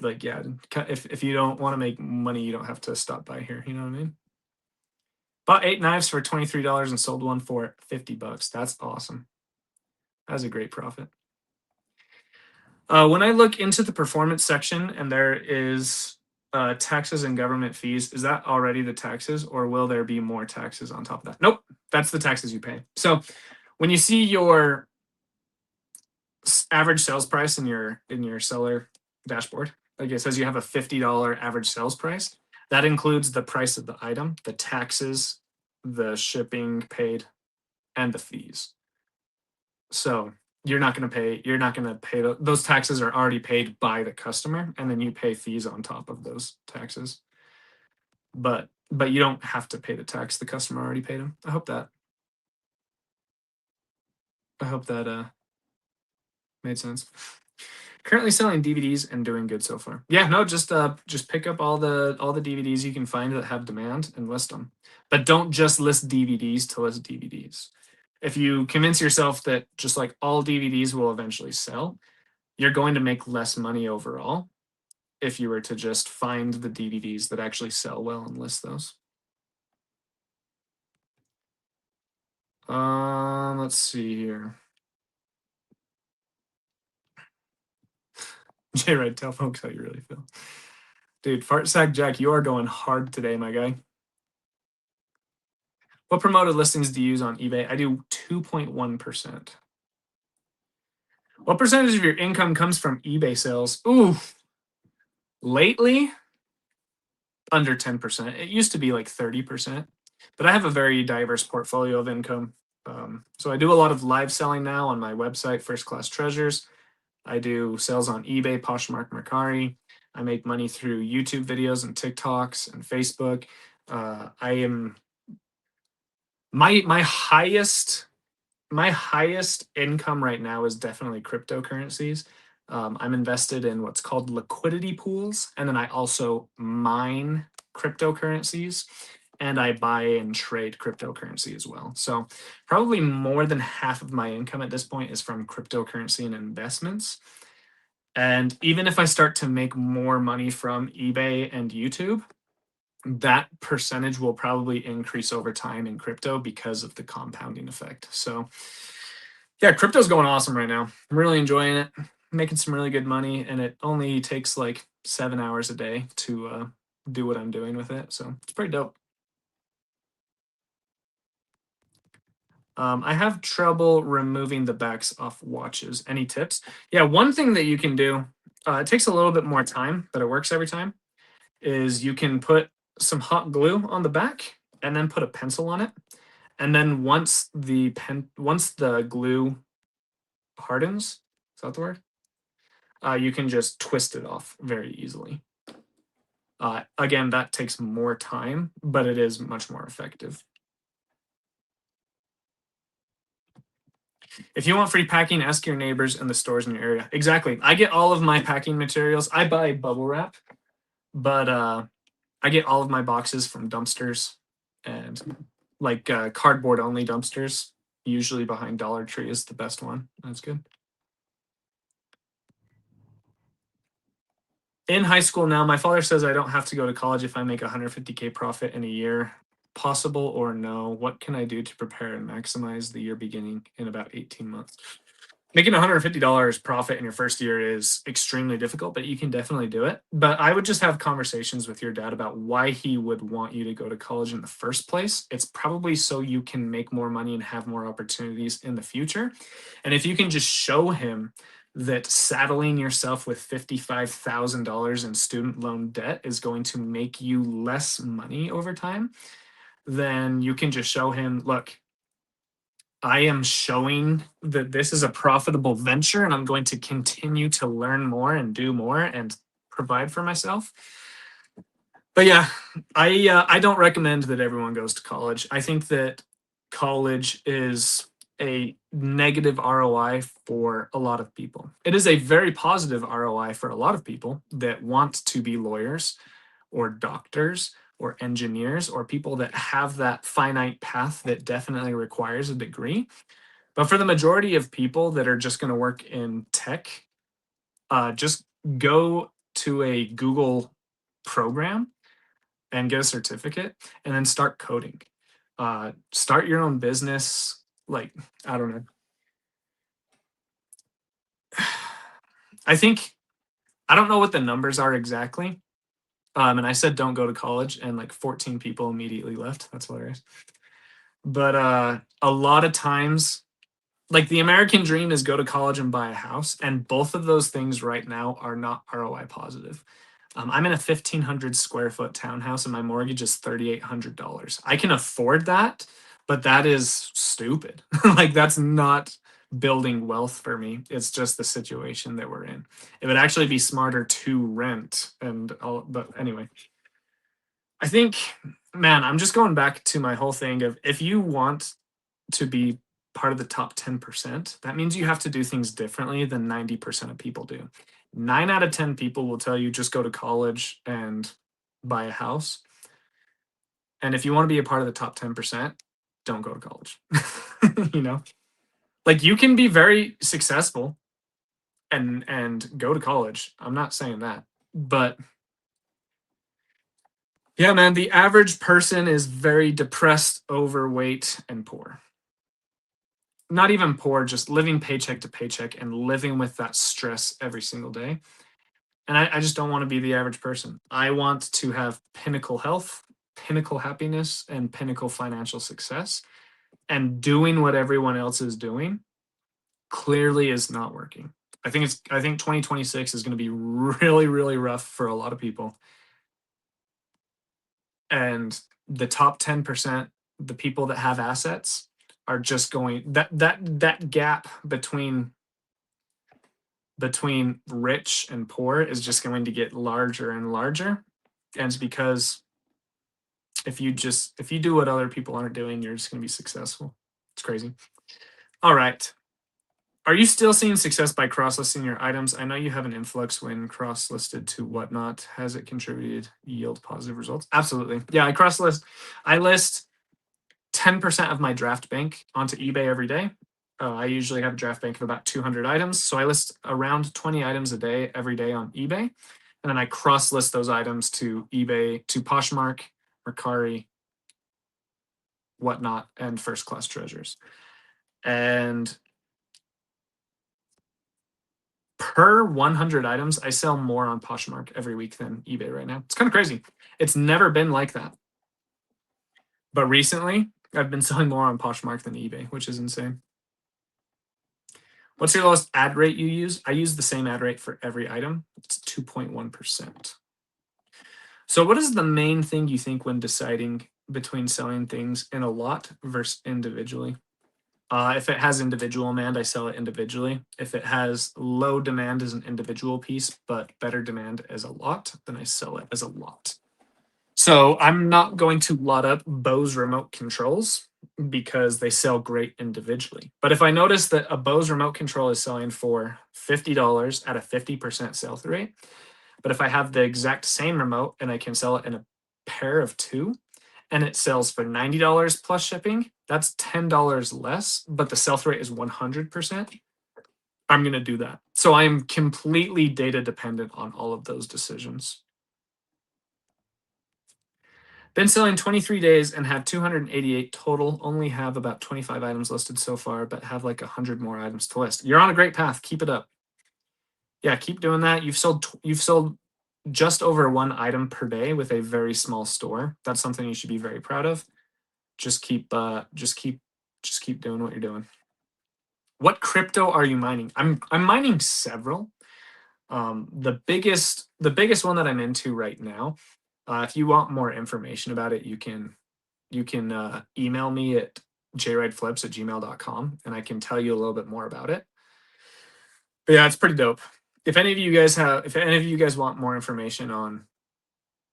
like, yeah, if you don't want to make money, you don't have to stop by here. You know what I mean? Bought 8 knives for $23 and sold one for $50. That's awesome. That's a great profit. When I look into the performance section and there is taxes and government fees, is that already the taxes or will there be more taxes on top of that? Nope, that's the taxes you pay. So when you see your average sales price in your seller dashboard, like it says you have a $50 average sales price, that includes the price of the item, the taxes, the shipping paid, and the fees. So you're not going to pay those taxes are already paid by the customer, and then you pay fees on top of those taxes. But you don't have to pay the tax. The customer already paid them. I hope that made sense. Currently selling DVDs and doing good so far. Yeah, no, just pick up all the DVDs you can find that have demand and list them. But don't just list DVDs to list DVDs. If you convince yourself that just like all DVDs will eventually sell, you're going to make less money overall if you were to just find the DVDs that actually sell well and list those. Let's see here. Jay Red, tell folks how you really feel. Dude, Fart Sack Jack, you are going hard today, my guy. What promoted listings do you use on eBay? I do 2.1%. What percentage of your income comes from eBay sales? Ooh, lately, under 10%. It used to be like 30%, but I have a very diverse portfolio of income. So I do a lot of live selling now on my website, First Class Treasures. I do sales on eBay, Poshmark, Mercari. I make money through YouTube videos and TikToks and Facebook. I am my highest income right now is definitely cryptocurrencies. I'm invested in what's called liquidity pools, and then I also mine cryptocurrencies and I buy and trade cryptocurrency as well. So probably more than half of my income at this point is from cryptocurrency and investments. And even if I start to make more money from eBay and YouTube, that percentage will probably increase over time in crypto because of the compounding effect. So yeah, crypto's going awesome right now. I'm really enjoying it, making some really good money, and it only takes like 7 hours a day to do what I'm doing with it. So it's pretty dope. I have trouble removing the backs off watches. Any tips? Yeah, one thing that you can do, it takes a little bit more time, but it works every time, is you can put some hot glue on the back and then put a pencil on it. And then once the glue hardens, is that the word? You can just twist it off very easily. Again, that takes more time, but it is much more effective. If you want free packing, ask your neighbors in the stores in your area. Exactly. I get all of my packing materials. I buy bubble wrap, but I get all of my boxes from dumpsters and like cardboard only dumpsters. Usually behind Dollar Tree is the best one. That's good. In high school now, my father says I don't have to go to college if I make 150K profit in a year. Possible or no? What can I do to prepare and maximize the year beginning in about 18 months? Making $150 profit in your first year is extremely difficult, but you can definitely do it. But I would just have conversations with your dad about why he would want you to go to college in the first place. It's probably so you can make more money and have more opportunities in the future. And if you can just show him that saddling yourself with $55,000 in student loan debt is going to make you less money over time, then you can just show him, look, I am showing that this is a profitable venture and I'm going to continue to learn more and do more and provide for myself. But yeah, I don't recommend that everyone goes to college. I think that college is a negative ROI for a lot of people. It is a very positive ROI for a lot of people that want to be lawyers or doctors or engineers or people that have that finite path that definitely requires a degree. But for the majority of people that are just going to work in tech, just go to a Google program and get a certificate and then start coding. Start your own business. Like, I don't know. I think, I don't know what the numbers are exactly. And I said don't go to college, and like 14 people immediately left. That's hilarious. But a lot of times, like the American dream is go to college and buy a house, and both of those things right now are not ROI positive. I'm in a 1,500 square foot townhouse, and my mortgage is $3,800. I can afford that, but that is stupid. Like that's not building wealth for me. It's just the situation that we're in. It would actually be smarter to rent, and all. But anyway, I think, man, I'm just going back to my whole thing of if you want to be part of the top 10%, that means you have to do things differently than 90% of people do. 9 out of 10 people will tell you just go to college and buy a house. And if you want to be a part of the top 10%, don't go to college. you know, like you can be very successful and go to college. I'm not saying that. But yeah, man, the average person is very depressed, overweight, and poor. Not even poor, just living paycheck to paycheck and living with that stress every single day. And I just don't want to be the average person. I want to have pinnacle health, pinnacle happiness, and pinnacle financial success. And doing what everyone else is doing clearly is not working. I think 2026 is going to be really, really rough for a lot of people. And the top 10%, the people that have assets are just going that gap between rich and poor is just going to get larger and larger. And it's because if you do what other people aren't doing, you're just going to be successful. It's crazy. All right. Are you still seeing success by cross-listing your items? I know you have an influx when cross-listed to whatnot. Has it contributed yield positive results? Absolutely. Yeah, I list 10% of my draft bank onto eBay every day. I usually have a draft bank of about 200 items. So I list around 20 items a day every day on eBay. And then I cross list those items to eBay, to Poshmark, Mercari, whatnot, and first class treasures. And per 100 items, I sell more on Poshmark every week than eBay right now. It's kind of crazy. It's never been like that. But recently, I've been selling more on Poshmark than eBay, which is insane. What's your lowest ad rate you use? I use the same ad rate for every item. It's 2.1%. So what is the main thing you think when deciding between selling things in a lot versus individually? If it has individual demand, I sell it individually. If it has low demand as an individual piece, but better demand as a lot, then I sell it as a lot. So I'm not going to lot up Bose remote controls because they sell great individually. But if I notice that a Bose remote control is selling for $50 at a 50% sell-through rate, but if I have the exact same remote and I can sell it in a pair of two, and it sells for $90 plus shipping, that's $10 less, but the sell-through rate is 100%. I'm going to do that. So I am completely data dependent on all of those decisions. Been selling 23 days and have 288 total. Only have about 25 items listed so far, but have like 100 more items to list. You're on a great path. Keep it up. Yeah, keep doing that. You've sold just over one item per day with a very small store. That's something you should be very proud of. Just keep doing what you're doing. What crypto are you mining? I'm mining several. The biggest one that I'm into right now. If you want more information about it, you can email me at jrideflips@gmail.com and I can tell you a little bit more about it. But yeah, it's pretty dope. If any of you guys want more information on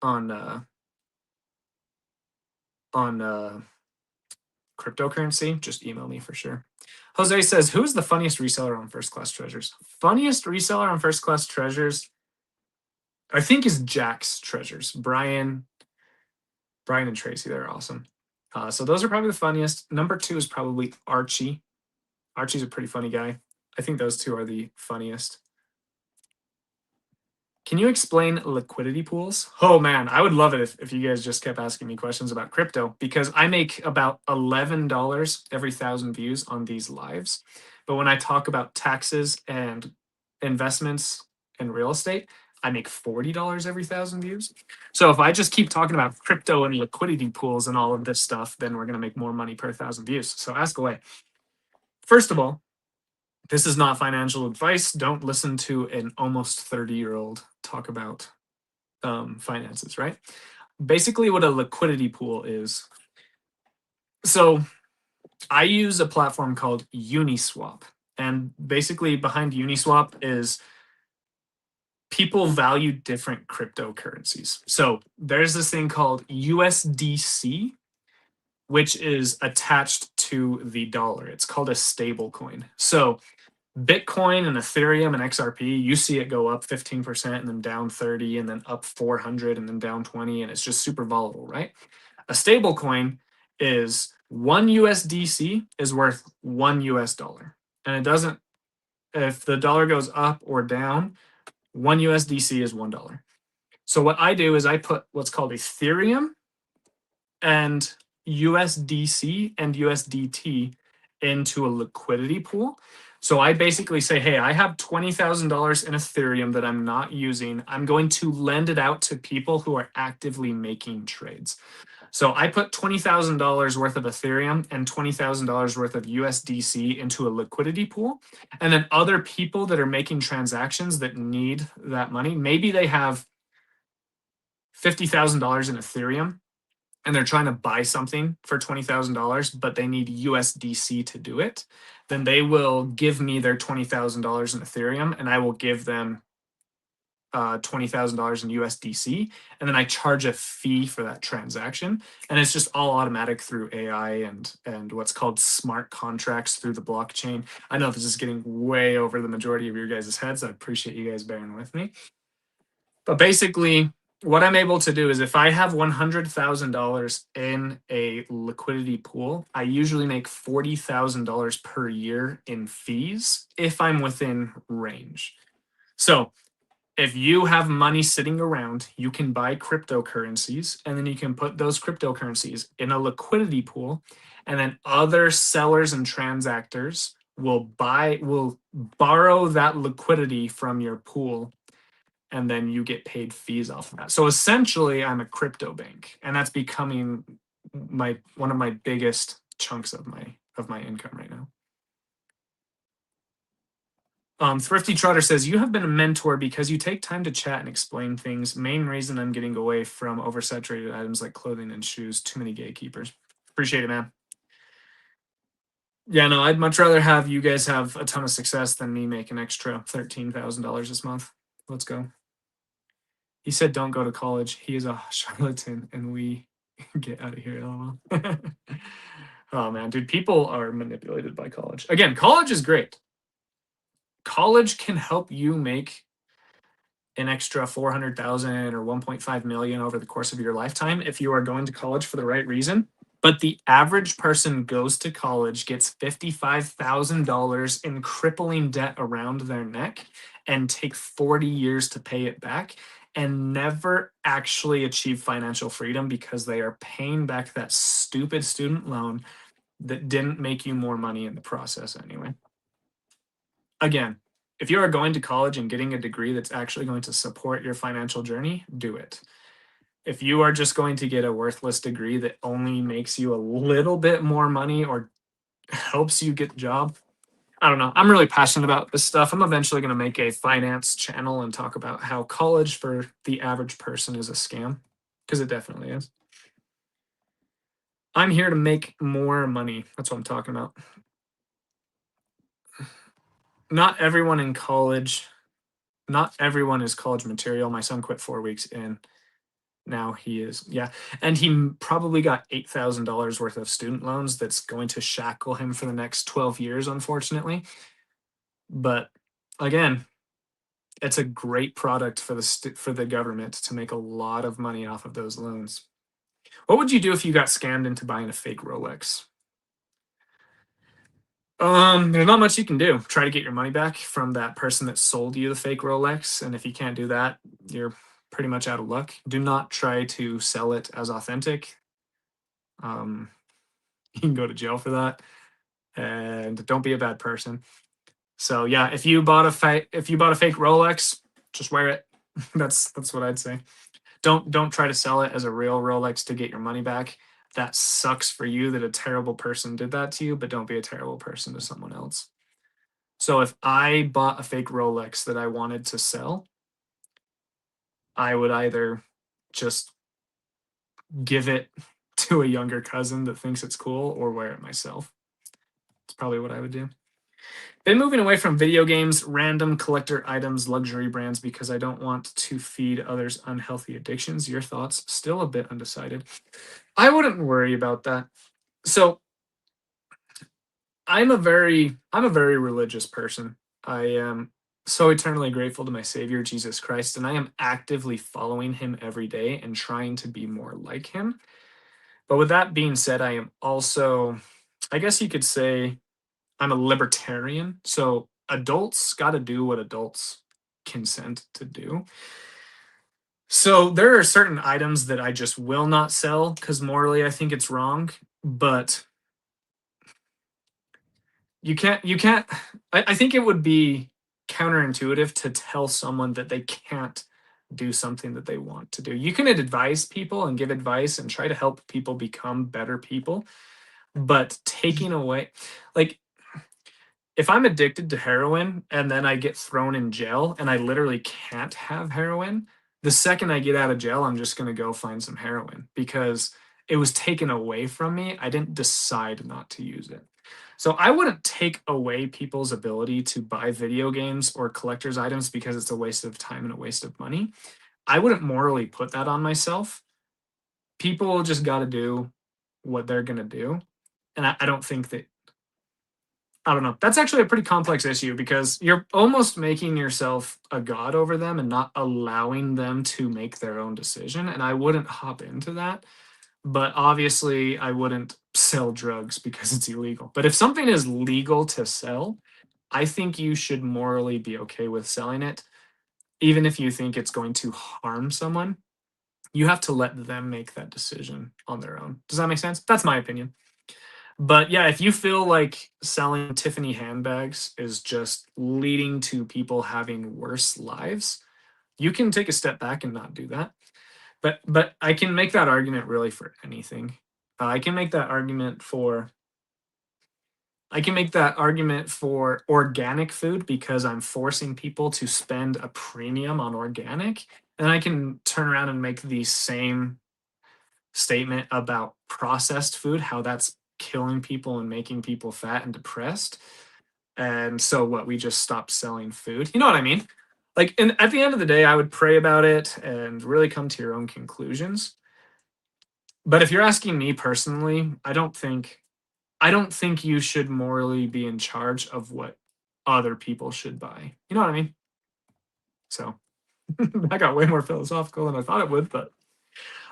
uh, on cryptocurrency, just email me for sure. Jose says, "Who's the funniest reseller on First Class Treasures?" Funniest reseller on First Class Treasures, I think, is Jack's Treasures. Brian and Tracy, they're awesome. So those are probably the funniest. Number two is probably Archie. Archie's a pretty funny guy. I think those two are the funniest. Can you explain liquidity pools? Oh man, I would love it if you guys just kept asking me questions about crypto, because I make about $11 every 1,000 views on these lives. But when I talk about taxes and investments and real estate, I make $40 every 1,000 views. So if I just keep talking about crypto and liquidity pools and all of this stuff, then we're going to make more money per 1,000 views. So ask away. First of all, this is not financial advice. Don't listen to an almost 30-year-old talk about finances, right? Basically, what a liquidity pool is. So I use a platform called Uniswap. And basically, behind Uniswap is people value different cryptocurrencies. So there's this thing called USDC, which is attached to the dollar. It's called a stable coin. So Bitcoin and Ethereum and XRP, you see it go up 15% and then down 30 and then up 400 and then down 20, and it's just super volatile, right? A stable coin is one USDC is worth one US dollar. And it doesn't, if the dollar goes up or down, one USDC is $1. So what I do is I put what's called Ethereum and USDC and USDT into a liquidity pool. So I basically say, hey, I have $20,000 in Ethereum that I'm not using. I'm going to lend it out to people who are actively making trades. So I put $20,000 worth of Ethereum and $20,000 worth of USDC into a liquidity pool. And then other people that are making transactions that need that money, maybe they have $50,000 in Ethereum and they're trying to buy something for $20,000, but they need USDC to do it, then they will give me their $20,000 in Ethereum and I will give them $20,000 in USDC, and then I charge a fee for that transaction, and it's just all automatic through AI and what's called smart contracts through the blockchain. I know this is getting way over the majority of your guys' heads. I appreciate you guys bearing with me, but basically, what I'm able to do is if I have $100,000 in a liquidity pool, I usually make $40,000 per year in fees if I'm within range. So if you have money sitting around, you can buy cryptocurrencies and then you can put those cryptocurrencies in a liquidity pool, and then other sellers and transactors will borrow that liquidity from your pool, and then you get paid fees off of that. So essentially, I'm a crypto bank, and that's becoming one of my biggest chunks of my income right now. Thrifty Trotter says, you have been a mentor because you take time to chat and explain things. Main reason I'm getting away from oversaturated items like clothing and shoes. Too many gatekeepers. Appreciate it, man. Yeah, no, I'd much rather have you guys have a ton of success than me make an extra $13,000 this month. Let's go. He said, don't go to college. He is a charlatan, and we get out of here. LOL. Oh, man, dude, people are manipulated by college. Again, college is great. College can help you make an extra 400,000 or 1.5 million over the course of your lifetime if you are going to college for the right reason. But the average person goes to college, gets $55,000 in crippling debt around their neck, and take 40 years to pay it back. and never actually achieve financial freedom because they are paying back that stupid student loan that didn't make you more money in the process anyway. Again, if you are going to college and getting a degree that's actually going to support your financial journey, do it. If you are just going to get a worthless degree that only makes you a little bit more money or helps you get the job, I don't know. I'm really passionate about this stuff. I'm eventually going to make a finance channel and talk about how college for the average person is a scam, because it definitely is. I'm here to make more money. That's what I'm talking about. Not everyone in college, not everyone is college material. My son quit 4 weeks in. Now he is, yeah. And he probably got $8,000 worth of student loans that's going to shackle him for the next 12 years, unfortunately. But again, it's a great product for the government to make a lot of money off of those loans. What would you do if you got scammed into buying a fake Rolex? There's not much you can do. Try to get your money back from that person that sold you the fake Rolex, and if you can't do that, you're pretty much out of luck. Do not try to sell it as authentic. You can go to jail for that, and don't be a bad person. So yeah, if you bought a fake Rolex, just wear it. That's what I'd say. Don't try to sell it as a real Rolex to get your money back. That sucks for you that a terrible person did that to you, but don't be a terrible person to someone else. So if I bought a fake Rolex that I wanted to sell, I would either just give it to a younger cousin that thinks it's cool or wear it myself. It's probably what I would do. Been moving away from video games, random collector items, luxury brands because I don't want to feed others unhealthy addictions. Your thoughts? Still a bit undecided. I wouldn't worry about that. So I'm a very religious person. I am so eternally grateful to my Savior Jesus Christ, and I am actively following him every day and trying to be more like him. But with that being said, I am also, I guess you could say, I'm a libertarian. So adults got to do what adults consent to do. So there are certain items that I just will not sell because morally I think it's wrong. But you can't I think it would be counterintuitive to tell someone that they can't do something that they want to do. You can advise people and give advice and try to help people become better people, but taking away, like, if I'm addicted to heroin and then I get thrown in jail and I literally can't have heroin, the second I get out of jail, I'm just going to go find some heroin because it was taken away from me. I didn't decide not to use it. So I wouldn't take away people's ability to buy video games or collector's items because it's a waste of time and a waste of money. I wouldn't morally put that on myself. People just got to do what they're going to do. And I don't think that, I don't know. That's actually a pretty complex issue because you're almost making yourself a god over them and not allowing them to make their own decision. And I wouldn't hop into that. But obviously, I wouldn't sell drugs because it's illegal. But if something is legal to sell, I think you should morally be okay with selling it, even if you think it's going to harm someone. You have to let them make that decision on their own. Does that make sense? That's my opinion. But yeah, if you feel like selling Tiffany handbags is just leading to people having worse lives, you can take a step back and not do that. But I can make that argument really for anything. I can make that argument for organic food because I'm forcing people to spend a premium on organic. And I can turn around and make the same statement about processed food, how that's killing people and making people fat and depressed. And so what, we just stopped selling food? You know what I mean? Like, and at the end of the day, I would pray about it and really come to your own conclusions. But if you're asking me personally, I don't think you should morally be in charge of what other people should buy. You know what I mean? So I got way more philosophical than I thought it would, but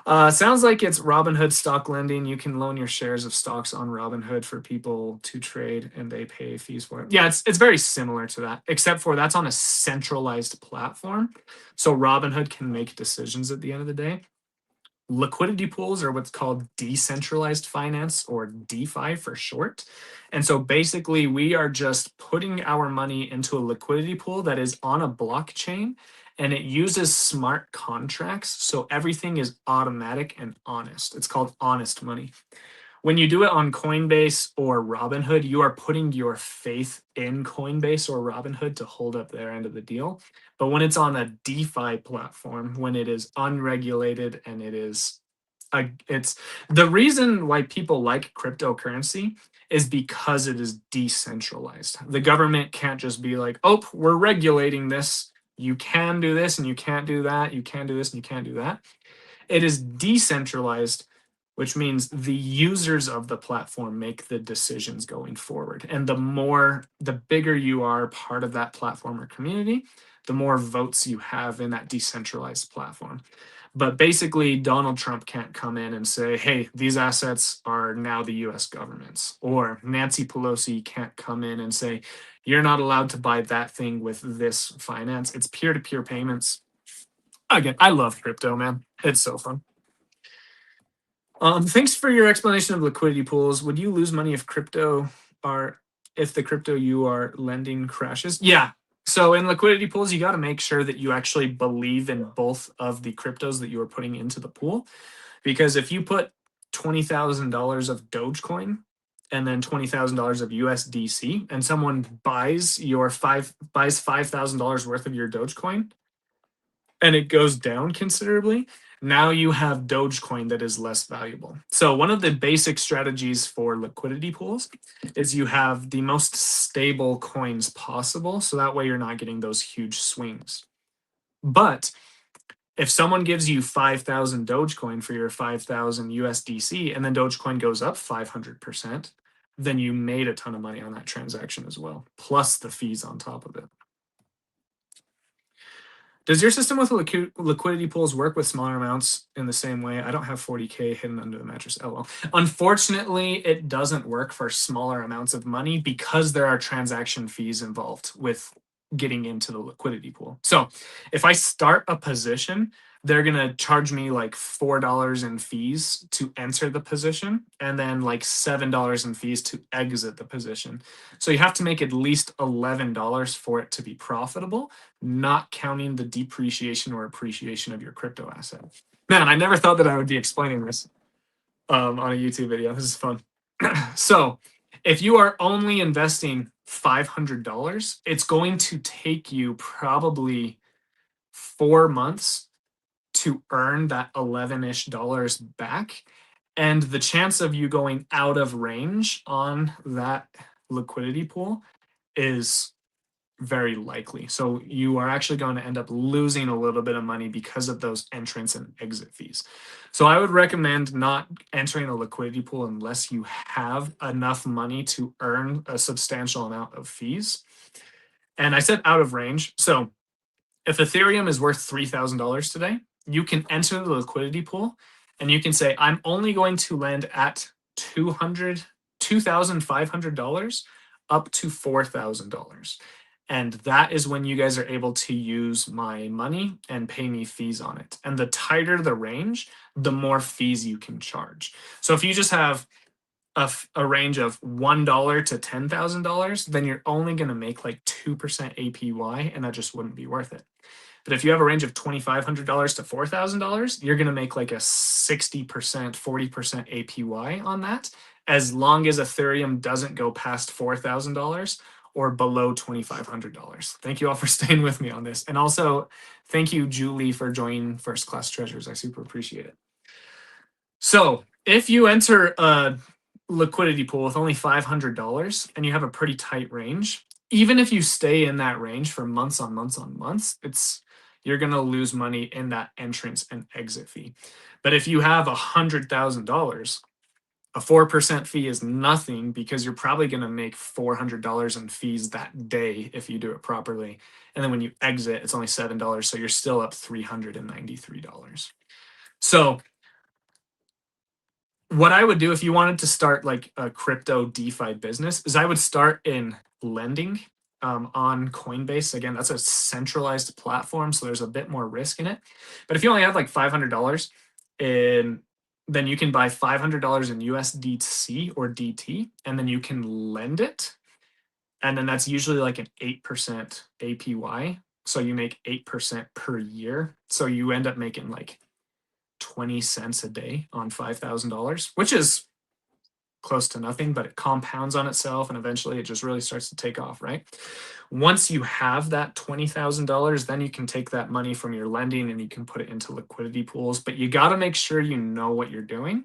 Sounds like it's Robinhood stock lending. You can loan your shares of stocks on Robinhood for people to trade, and they pay fees for it. Yeah, it's very similar to that, except for that's on a centralized platform. So Robinhood can make decisions at the end of the day. Liquidity pools are what's called decentralized finance, or DeFi for short. And so basically, we are just putting our money into a liquidity pool that is on a blockchain, and it uses smart contracts. So everything is automatic and honest. It's called honest money. When you do it on Coinbase or Robinhood, you are putting your faith in Coinbase or Robinhood to hold up their end of the deal. But when it's on a DeFi platform, when it is unregulated and it's the reason why people like cryptocurrency is because it is decentralized. The government can't just be like, oh, we're regulating this. You can do this and you can't do that. You can do this and you can't do that. It is decentralized, which means the users of the platform make the decisions going forward. And the bigger you are part of that platform or community, the more votes you have in that decentralized platform. But basically, Donald Trump can't come in and say, hey, these assets are now the US government's. Or Nancy Pelosi can't come in and say, you're not allowed to buy that thing with this finance. It's peer to peer payments. Again, I love crypto, man. It's so fun. Thanks for your explanation of liquidity pools. Would you lose money if the crypto you are lending crashes? Yeah. So in liquidity pools, you got to make sure that you actually believe in both of the cryptos that you are putting into the pool. Because if you put $20,000 of Dogecoin and then $20,000 of USDC, and someone buys $5,000 worth of your Dogecoin, and it goes down considerably, now you have Dogecoin that is less valuable. So one of the basic strategies for liquidity pools is you have the most stable coins possible, so that way you're not getting those huge swings. But if someone gives you 5,000 Dogecoin for your 5,000 USDC, and then Dogecoin goes up 500%, then you made a ton of money on that transaction as well, plus the fees on top of it. Does your system with liquidity pools work with smaller amounts in the same way? I don't have 40K hidden under the mattress. LOL. Unfortunately, it doesn't work for smaller amounts of money because there are transaction fees involved with getting into the liquidity pool. So if I start a position, they're going to charge me like $4 in fees to enter the position, and then like $7 in fees to exit the position. So you have to make at least $11 for it to be profitable, not counting the depreciation or appreciation of your crypto asset. Man, I never thought that I would be explaining this on a YouTube video. This is fun. So if you are only investing $500, it's going to take you probably 4 months to earn that 11-ish dollars back. And the chance of you going out of range on that liquidity pool is very likely. So you are actually going to end up losing a little bit of money because of those entrance and exit fees. So I would recommend not entering a liquidity pool unless you have enough money to earn a substantial amount of fees. And I said out of range. So if Ethereum is worth $3,000 today, you can enter the liquidity pool and you can say, I'm only going to lend at $2,500 up to $4,000. And that is when you guys are able to use my money and pay me fees on it. And the tighter the range, the more fees you can charge. So if you just have a range of $1 to $10,000, then you're only going to make like 2% APY, and that just wouldn't be worth it. But if you have a range of $2,500 to $4,000, you're going to make like a 60%, 40% APY on that, as long as Ethereum doesn't go past $4,000 or below $2,500. Thank you all for staying with me on this. And also, thank you, Julie, for joining First Class Treasures. I super appreciate it. So if you enter a liquidity pool with only $500 and you have a pretty tight range, even if you stay in that range for months on months on months, you're going to lose money in that entrance and exit fee. But if you have $100,000, a 4% fee is nothing because you're probably going to make $400 in fees that day if you do it properly. And then when you exit, it's only $7. So you're still up $393. So what I would do if you wanted to start like a crypto DeFi business is I would start in lending on Coinbase. Again, that's a centralized platform, so there's a bit more risk in it. But if you only have like $500 in, then you can buy $500 in USDC or DT, and then you can lend it. And then that's usually like an 8% APY. So you make 8% per year. So you end up making like 20 cents a day on $5,000, which is close to nothing, but it compounds on itself and eventually it just really starts to take off, right? Once you have that $20,000, then you can take that money from your lending and you can put it into liquidity pools. But you got to make sure you know what you're doing,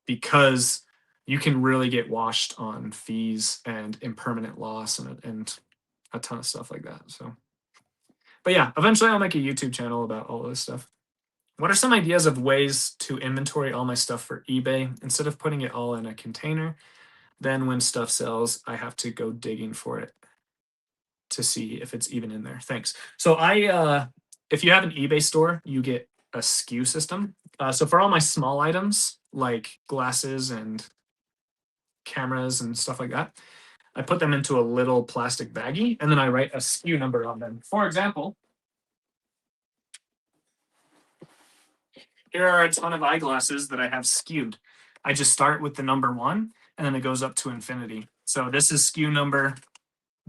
because you can really get washed on fees and impermanent loss and a ton of stuff like that. So, but yeah, eventually I'll make a YouTube channel about all of this stuff. What are some ideas of ways to inventory all my stuff for eBay instead of putting it all in a container? Then when stuff sells, I have to go digging for it to see if it's even in there. Thanks. So if you have an eBay store, you get a SKU system. So for all my small items like glasses and cameras and stuff like that, I put them into a little plastic baggie and then I write a SKU number on them. For example, here are a ton of eyeglasses that I have skewed. I just start with the number 1 and then it goes up to infinity. So this is SKU number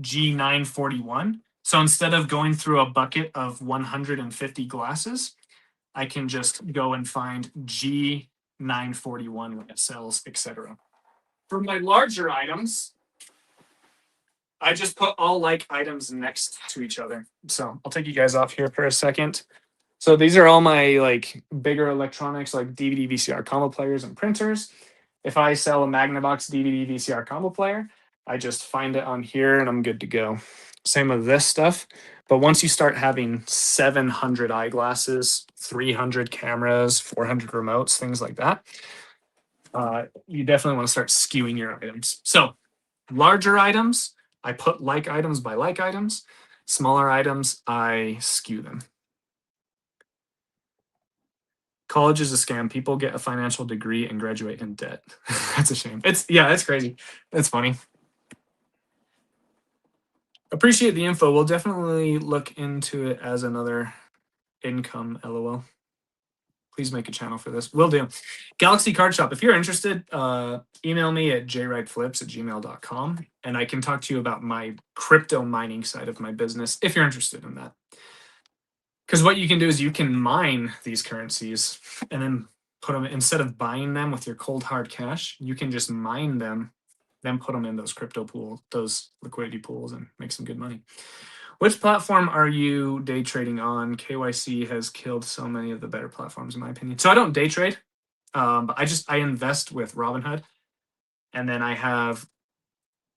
G941. So instead of going through a bucket of 150 glasses, I can just go and find G941 when it sells, etc. For my larger items, I just put all like items next to each other. So I'll take you guys off here for a second. So these are all my like bigger electronics like DVD, VCR combo players and printers. If I sell a Magnavox DVD, VCR combo player, I just find it on here and I'm good to go. Same with this stuff. But once you start having 700 eyeglasses, 300 cameras, 400 remotes, things like that, you definitely want to start skewing your items. So larger items, I put like items by like items. Smaller items, I skew them. College is a scam. People get a financial degree and graduate in debt. That's a shame. It's crazy. That's funny. Appreciate the info. We'll definitely look into it as another income, LOL. Please make a channel for this. Will do. Galaxy Card Shop. If you're interested, email me at jwrightflips@gmail.com and I can talk to you about my crypto mining side of my business if you're interested in that. Because what you can do is you can mine these currencies and then put them, instead of buying them with your cold hard cash, you can just mine them, then put them in those crypto pools, those liquidity pools, and make some good money. Which platform are you day trading on? KYC has killed so many of the better platforms, in my opinion. So I don't day trade, but I invest with Robinhood, and then I have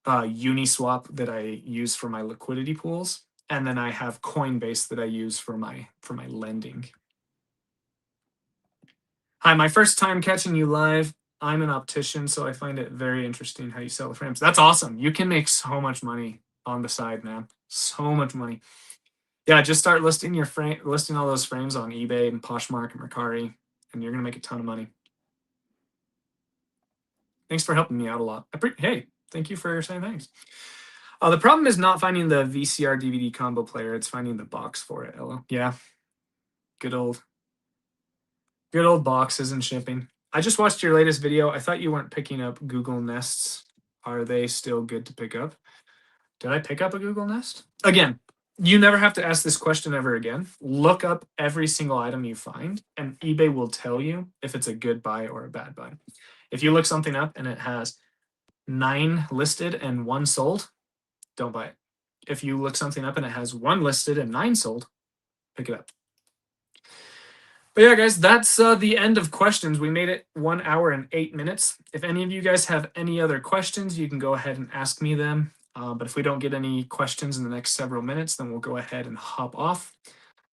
Uniswap that I use for my liquidity pools, and then I have Coinbase that I use for my lending. Hi, my first time catching you live. I'm an optician, so I find it very interesting how you sell the frames. That's awesome. You can make so much money on the side, man. So much money. Yeah, just start listing all those frames on eBay and Poshmark and Mercari, and you're gonna make a ton of money. Thanks for helping me out a lot. Hey, thank you for saying thanks. The problem is not finding the VCR DVD combo player. It's finding the box for it. Ella. Yeah. Good old boxes and shipping. I just watched your latest video. I thought you weren't picking up Google Nests. Are they still good to pick up? Did I pick up a Google Nest? Again, you never have to ask this question ever again. Look up every single item you find, and eBay will tell you if it's a good buy or a bad buy. If you look something up and it has 9 listed and 1 sold, don't buy it. If you look something up and it has 1 listed and 9 sold, pick it up. But yeah, guys, that's the end of questions. We made it 1 hour and 8 minutes. If any of you guys have any other questions, you can go ahead and ask me them. But if we don't get any questions in the next several minutes, then we'll go ahead and hop off.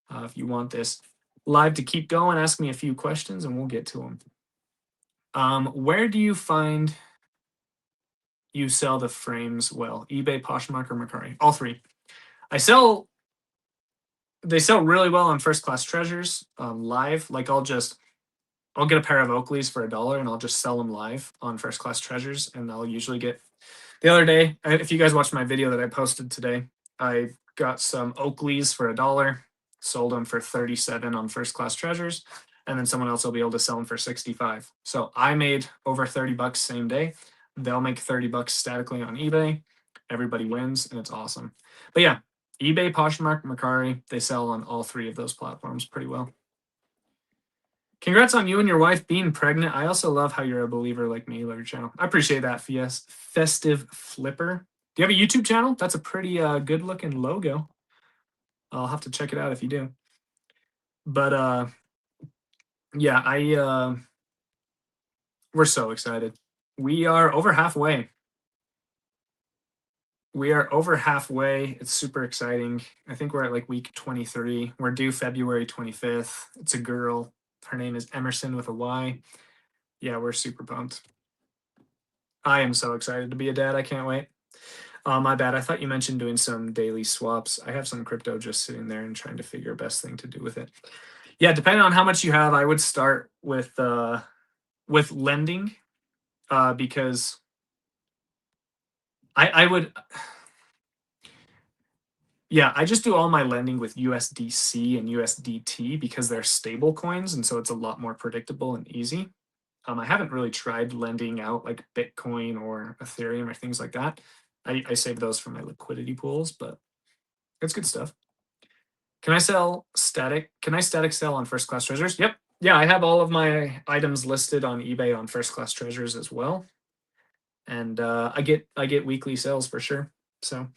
If you want this live to keep going, ask me a few questions and we'll get to them. Where do you find you sell the frames well? eBay, Poshmark, or Mercari? All 3. They sell really well on First Class Treasures live. Like I'll I'll get a pair of Oakleys for $1 and I'll just sell them live on First Class Treasures, and I'll usually get. The other day, if you guys watched my video that I posted today, I got some Oakleys for $1, sold them for 37 on First Class Treasures, and then someone else will be able to sell them for 65. So I made over $30 same day. They'll make $30 statically on eBay. Everybody wins, and it's awesome. But yeah, eBay, Poshmark, Mercari, they sell on all three of those platforms pretty well. Congrats on you and your wife being pregnant. I also love how you're a believer like me. Love your channel. I appreciate that, Festive Flipper. Do you have a YouTube channel? That's a pretty good looking logo. I'll have to check it out if you do. But yeah, we're so excited. We are over halfway. It's super exciting. I think we're at like week 23. We're due February 25th. It's a girl. Her name is Emerson with a Y. Yeah, we're super pumped. I am so excited to be a dad. I can't wait. My bad. I thought you mentioned doing some daily swaps. I have some crypto just sitting there and trying to figure best thing to do with it. Yeah, depending on how much you have, I would start with lending, because I would. Yeah, I just do all my lending with USDC and USDT because they're stable coins, and so it's a lot more predictable and easy. I haven't really tried lending out like Bitcoin or Ethereum or things like that. I save those for my liquidity pools, but it's good stuff. Can I static sell on First Class Treasures? Yep. Yeah, I have all of my items listed on eBay on First Class Treasures as well. And I get weekly sales for sure. So,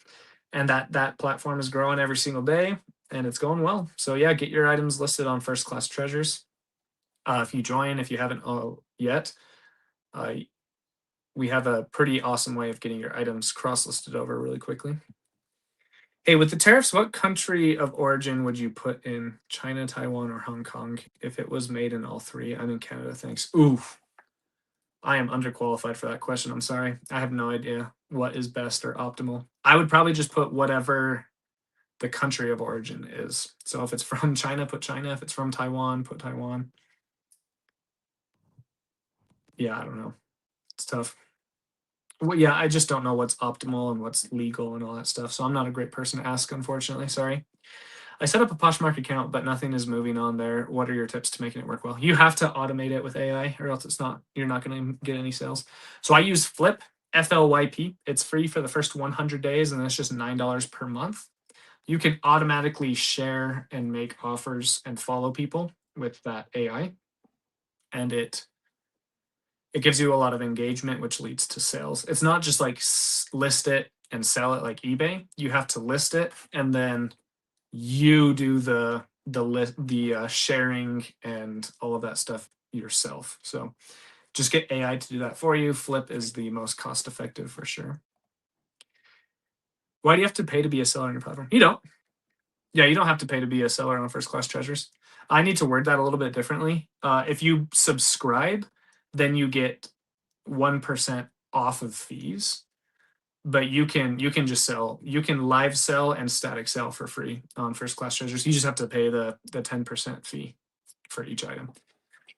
and that platform is growing every single day and it's going well. So yeah, get your items listed on First Class Treasures. If you join, if you haven't yet, we have a pretty awesome way of getting your items cross-listed over really quickly. Hey, with the tariffs, what country of origin would you put in? China, Taiwan, or Hong Kong if it was made in all three? I'm in Canada, thanks. Oof. I am underqualified for that question. I'm sorry. I have no idea what is best or optimal. I would probably just put whatever the country of origin is. So if it's from China, put China. If it's from Taiwan, put Taiwan. Yeah, I don't know. It's tough. Well, yeah, I just don't know what's optimal and what's legal and all that stuff. So I'm not a great person to ask, unfortunately. Sorry. I set up a Poshmark account, but nothing is moving on there. What are your tips to making it work well? You have to automate it with AI, or else you're not going to get any sales. So I use Flip, FLYP. It's free for the first 100 days, and it's just $9 per month. You can automatically share and make offers and follow people with that AI, and it gives you a lot of engagement, which leads to sales. It's not just like list it and sell it like eBay. You have to list it, and then you do the sharing and all of that stuff yourself. So just get AI to do that for you. Flip is the most cost effective for sure. Why do you have to pay to be a seller on your platform? You don't. Yeah, you don't have to pay to be a seller on First Class Treasures. I need to word that a little bit differently. If you subscribe, then you get 1% off of fees, but you can just sell. You can live sell and static sell for free on First Class Treasures. You just have to pay the 10% fee for each item.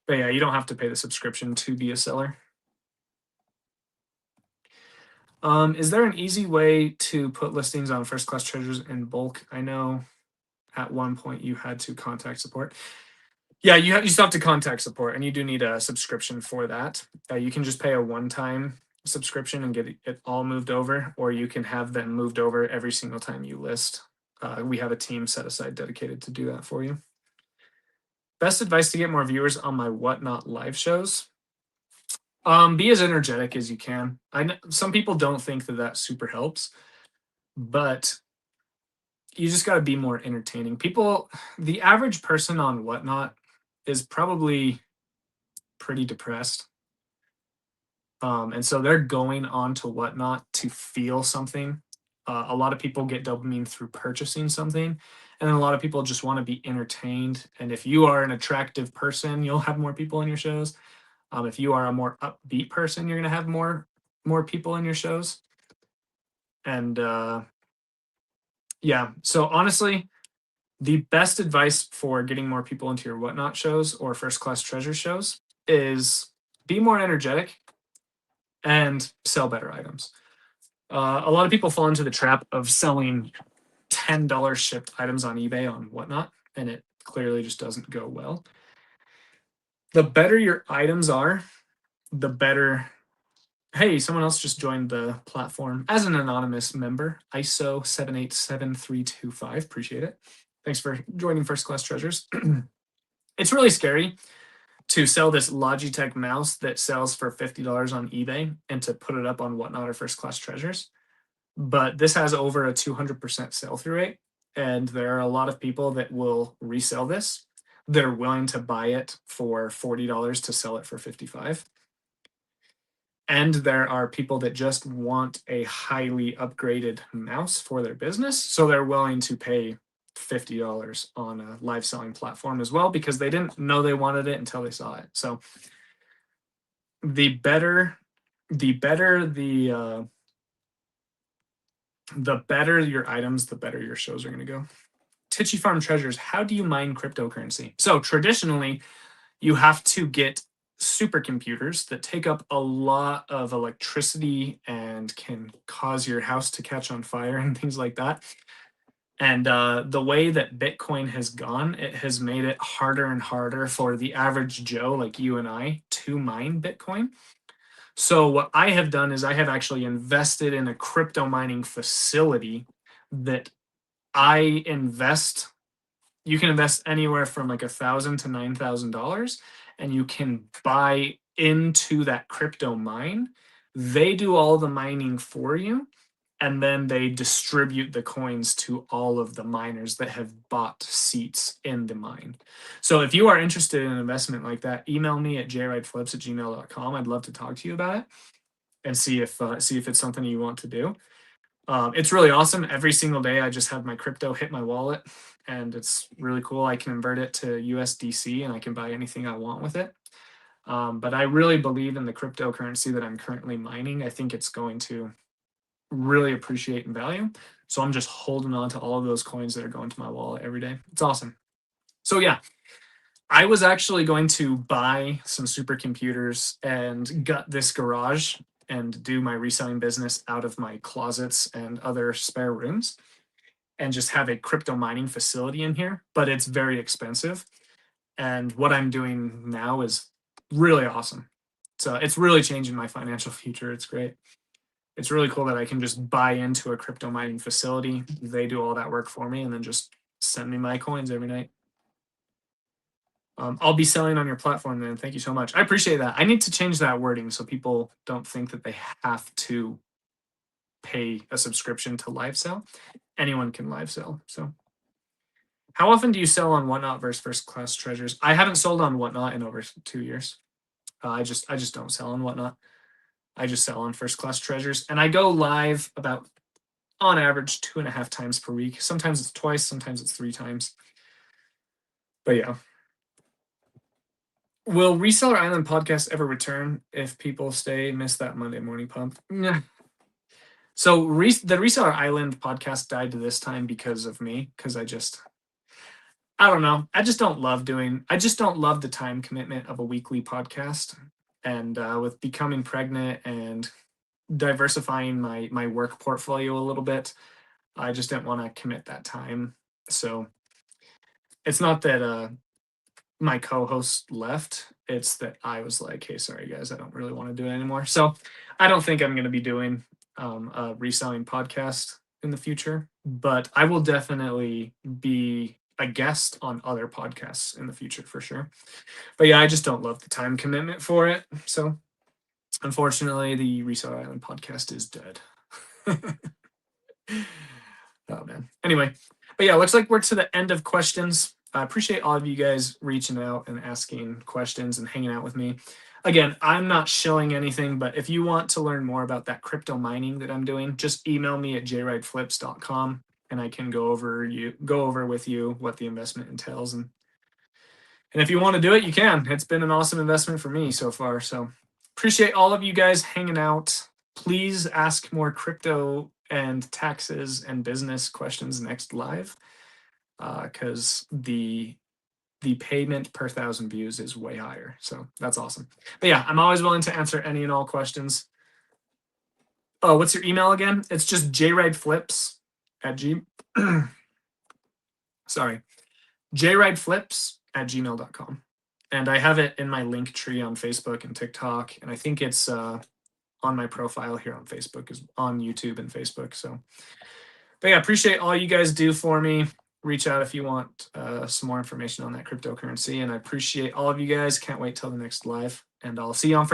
But yeah, you don't have to pay the subscription to be a seller. Is there an easy way to put listings on First Class Treasures in bulk? I know at one point you had to contact support. Yeah, you still have to contact support, and you do need a subscription for that. You can just pay a one-time subscription and get it all moved over, or you can have them moved over every single time you list. We have a team set aside dedicated to do that for you. Best advice to get more viewers on my Whatnot live shows? Be as energetic as you can. I know some people don't think that super helps, but you just got to be more entertaining. The average person on Whatnot is probably pretty depressed. And so they're going on to Whatnot to feel something. A lot of people get dopamine through purchasing something, and then a lot of people just want to be entertained. And if you are an attractive person, you'll have more people in your shows. If you are a more upbeat person, you're going to have more people in your shows. And yeah, so honestly, the best advice for getting more people into your Whatnot shows or First Class Treasure shows is be more energetic and sell better items. A lot of people fall into the trap of selling $10 shipped items on eBay on Whatnot, and it clearly just doesn't go well. The better your items are, the better. Hey, someone else just joined the platform as an anonymous member, ISO 787325. Appreciate it. Thanks for joining First Class Treasures. It's really scary to sell this Logitech mouse that sells for $50 on eBay and to put it up on Whatnot or First Class Treasures. But this has over a 200% sell through rate. And there are a lot of people that will resell this. They're willing to buy it for $40 to sell it for $55. And there are people that just want a highly upgraded mouse for their business. So they're willing to pay $50 on a live selling platform as well, because they didn't know they wanted it until they saw it. So the better the better your items, the better your shows are going to go. Titchy Farm Treasures, how do you mine cryptocurrency? So traditionally, you have to get supercomputers that take up a lot of electricity and can cause your house to catch on fire and things like that. And the way that Bitcoin has gone, it has made it harder and harder for the average Joe like you and I to mine Bitcoin. So what I have done is I have actually invested in a crypto mining facility that I invest. You can invest anywhere from like $1,000 to $9,000, and you can buy into that crypto mine. They do all the mining for you, and then they distribute the coins to all of the miners that have bought seats in the mine. So if you are interested in an investment like that, email me at jwrightflips@gmail.com. I'd love to talk to you about it and see if it's something you want to do. It's really awesome. Every single day, I just have my crypto hit my wallet, and it's really cool. I can convert it to USDC, and I can buy anything I want with it. But I really believe in the cryptocurrency that I'm currently mining. I think it's going to really appreciate in value. So I'm just holding on to all of those coins that are going to my wallet every day. It's awesome. So yeah, I was actually going to buy some supercomputers and gut this garage and do my reselling business out of my closets and other spare rooms and just have a crypto mining facility in here, but it's very expensive. And what I'm doing now is really awesome. So it's really changing my financial future. It's great. It's really cool that I can just buy into a crypto mining facility. They do all that work for me and then just send me my coins every night. I'll be selling on your platform then. Thank you so much. I appreciate that. I need to change that wording so people don't think that they have to pay a subscription to live sell. Anyone can live sell. So how often do you sell on Whatnot versus First Class Treasures? I haven't sold on Whatnot in over 2 years. I just don't sell on Whatnot. I just sell on First Class Treasures, and I go live about on average 2.5 times per week. Sometimes it's twice, sometimes it's 3 times. But yeah. Will Reseller Island podcast ever return if people miss that Monday morning pump? Nah. So the Reseller Island podcast died this time because of me, because I don't know. I just don't love the time commitment of a weekly podcast. And with becoming pregnant and diversifying my work portfolio a little bit, I just didn't want to commit that time. So it's not that my co-host left. It's that I was like, hey, sorry guys, I don't really want to do it anymore. So I don't think I'm going to be doing a reselling podcast in the future, but I will definitely be a guest on other podcasts in the future for sure. But yeah, I just don't love the time commitment for it. So unfortunately, the Reseller Island podcast is dead. Oh man. Anyway, but yeah, looks like we're to the end of questions. I appreciate all of you guys reaching out and asking questions and hanging out with me. Again, I'm not shilling anything, but if you want to learn more about that crypto mining that I'm doing, just email me at jwrightflips.com and I can go over with you what the investment entails. And if you want to do it, you can. It's been an awesome investment for me so far. So appreciate all of you guys hanging out. Please ask more crypto and taxes and business questions next live, because the the payment per 1,000 views is way higher. So that's awesome. But yeah, I'm always willing to answer any and all questions. Oh, what's your email again? It's just jrideflips at g. Sorry, jrideflips@gmail.com. And I have it in my link tree on Facebook and TikTok, and I think it's on my profile here on Facebook, is on YouTube and Facebook. So, but yeah, appreciate all you guys do for me. Reach out if you want some more information on that cryptocurrency, and I appreciate all of you guys. Can't wait till the next live, and I'll see you on.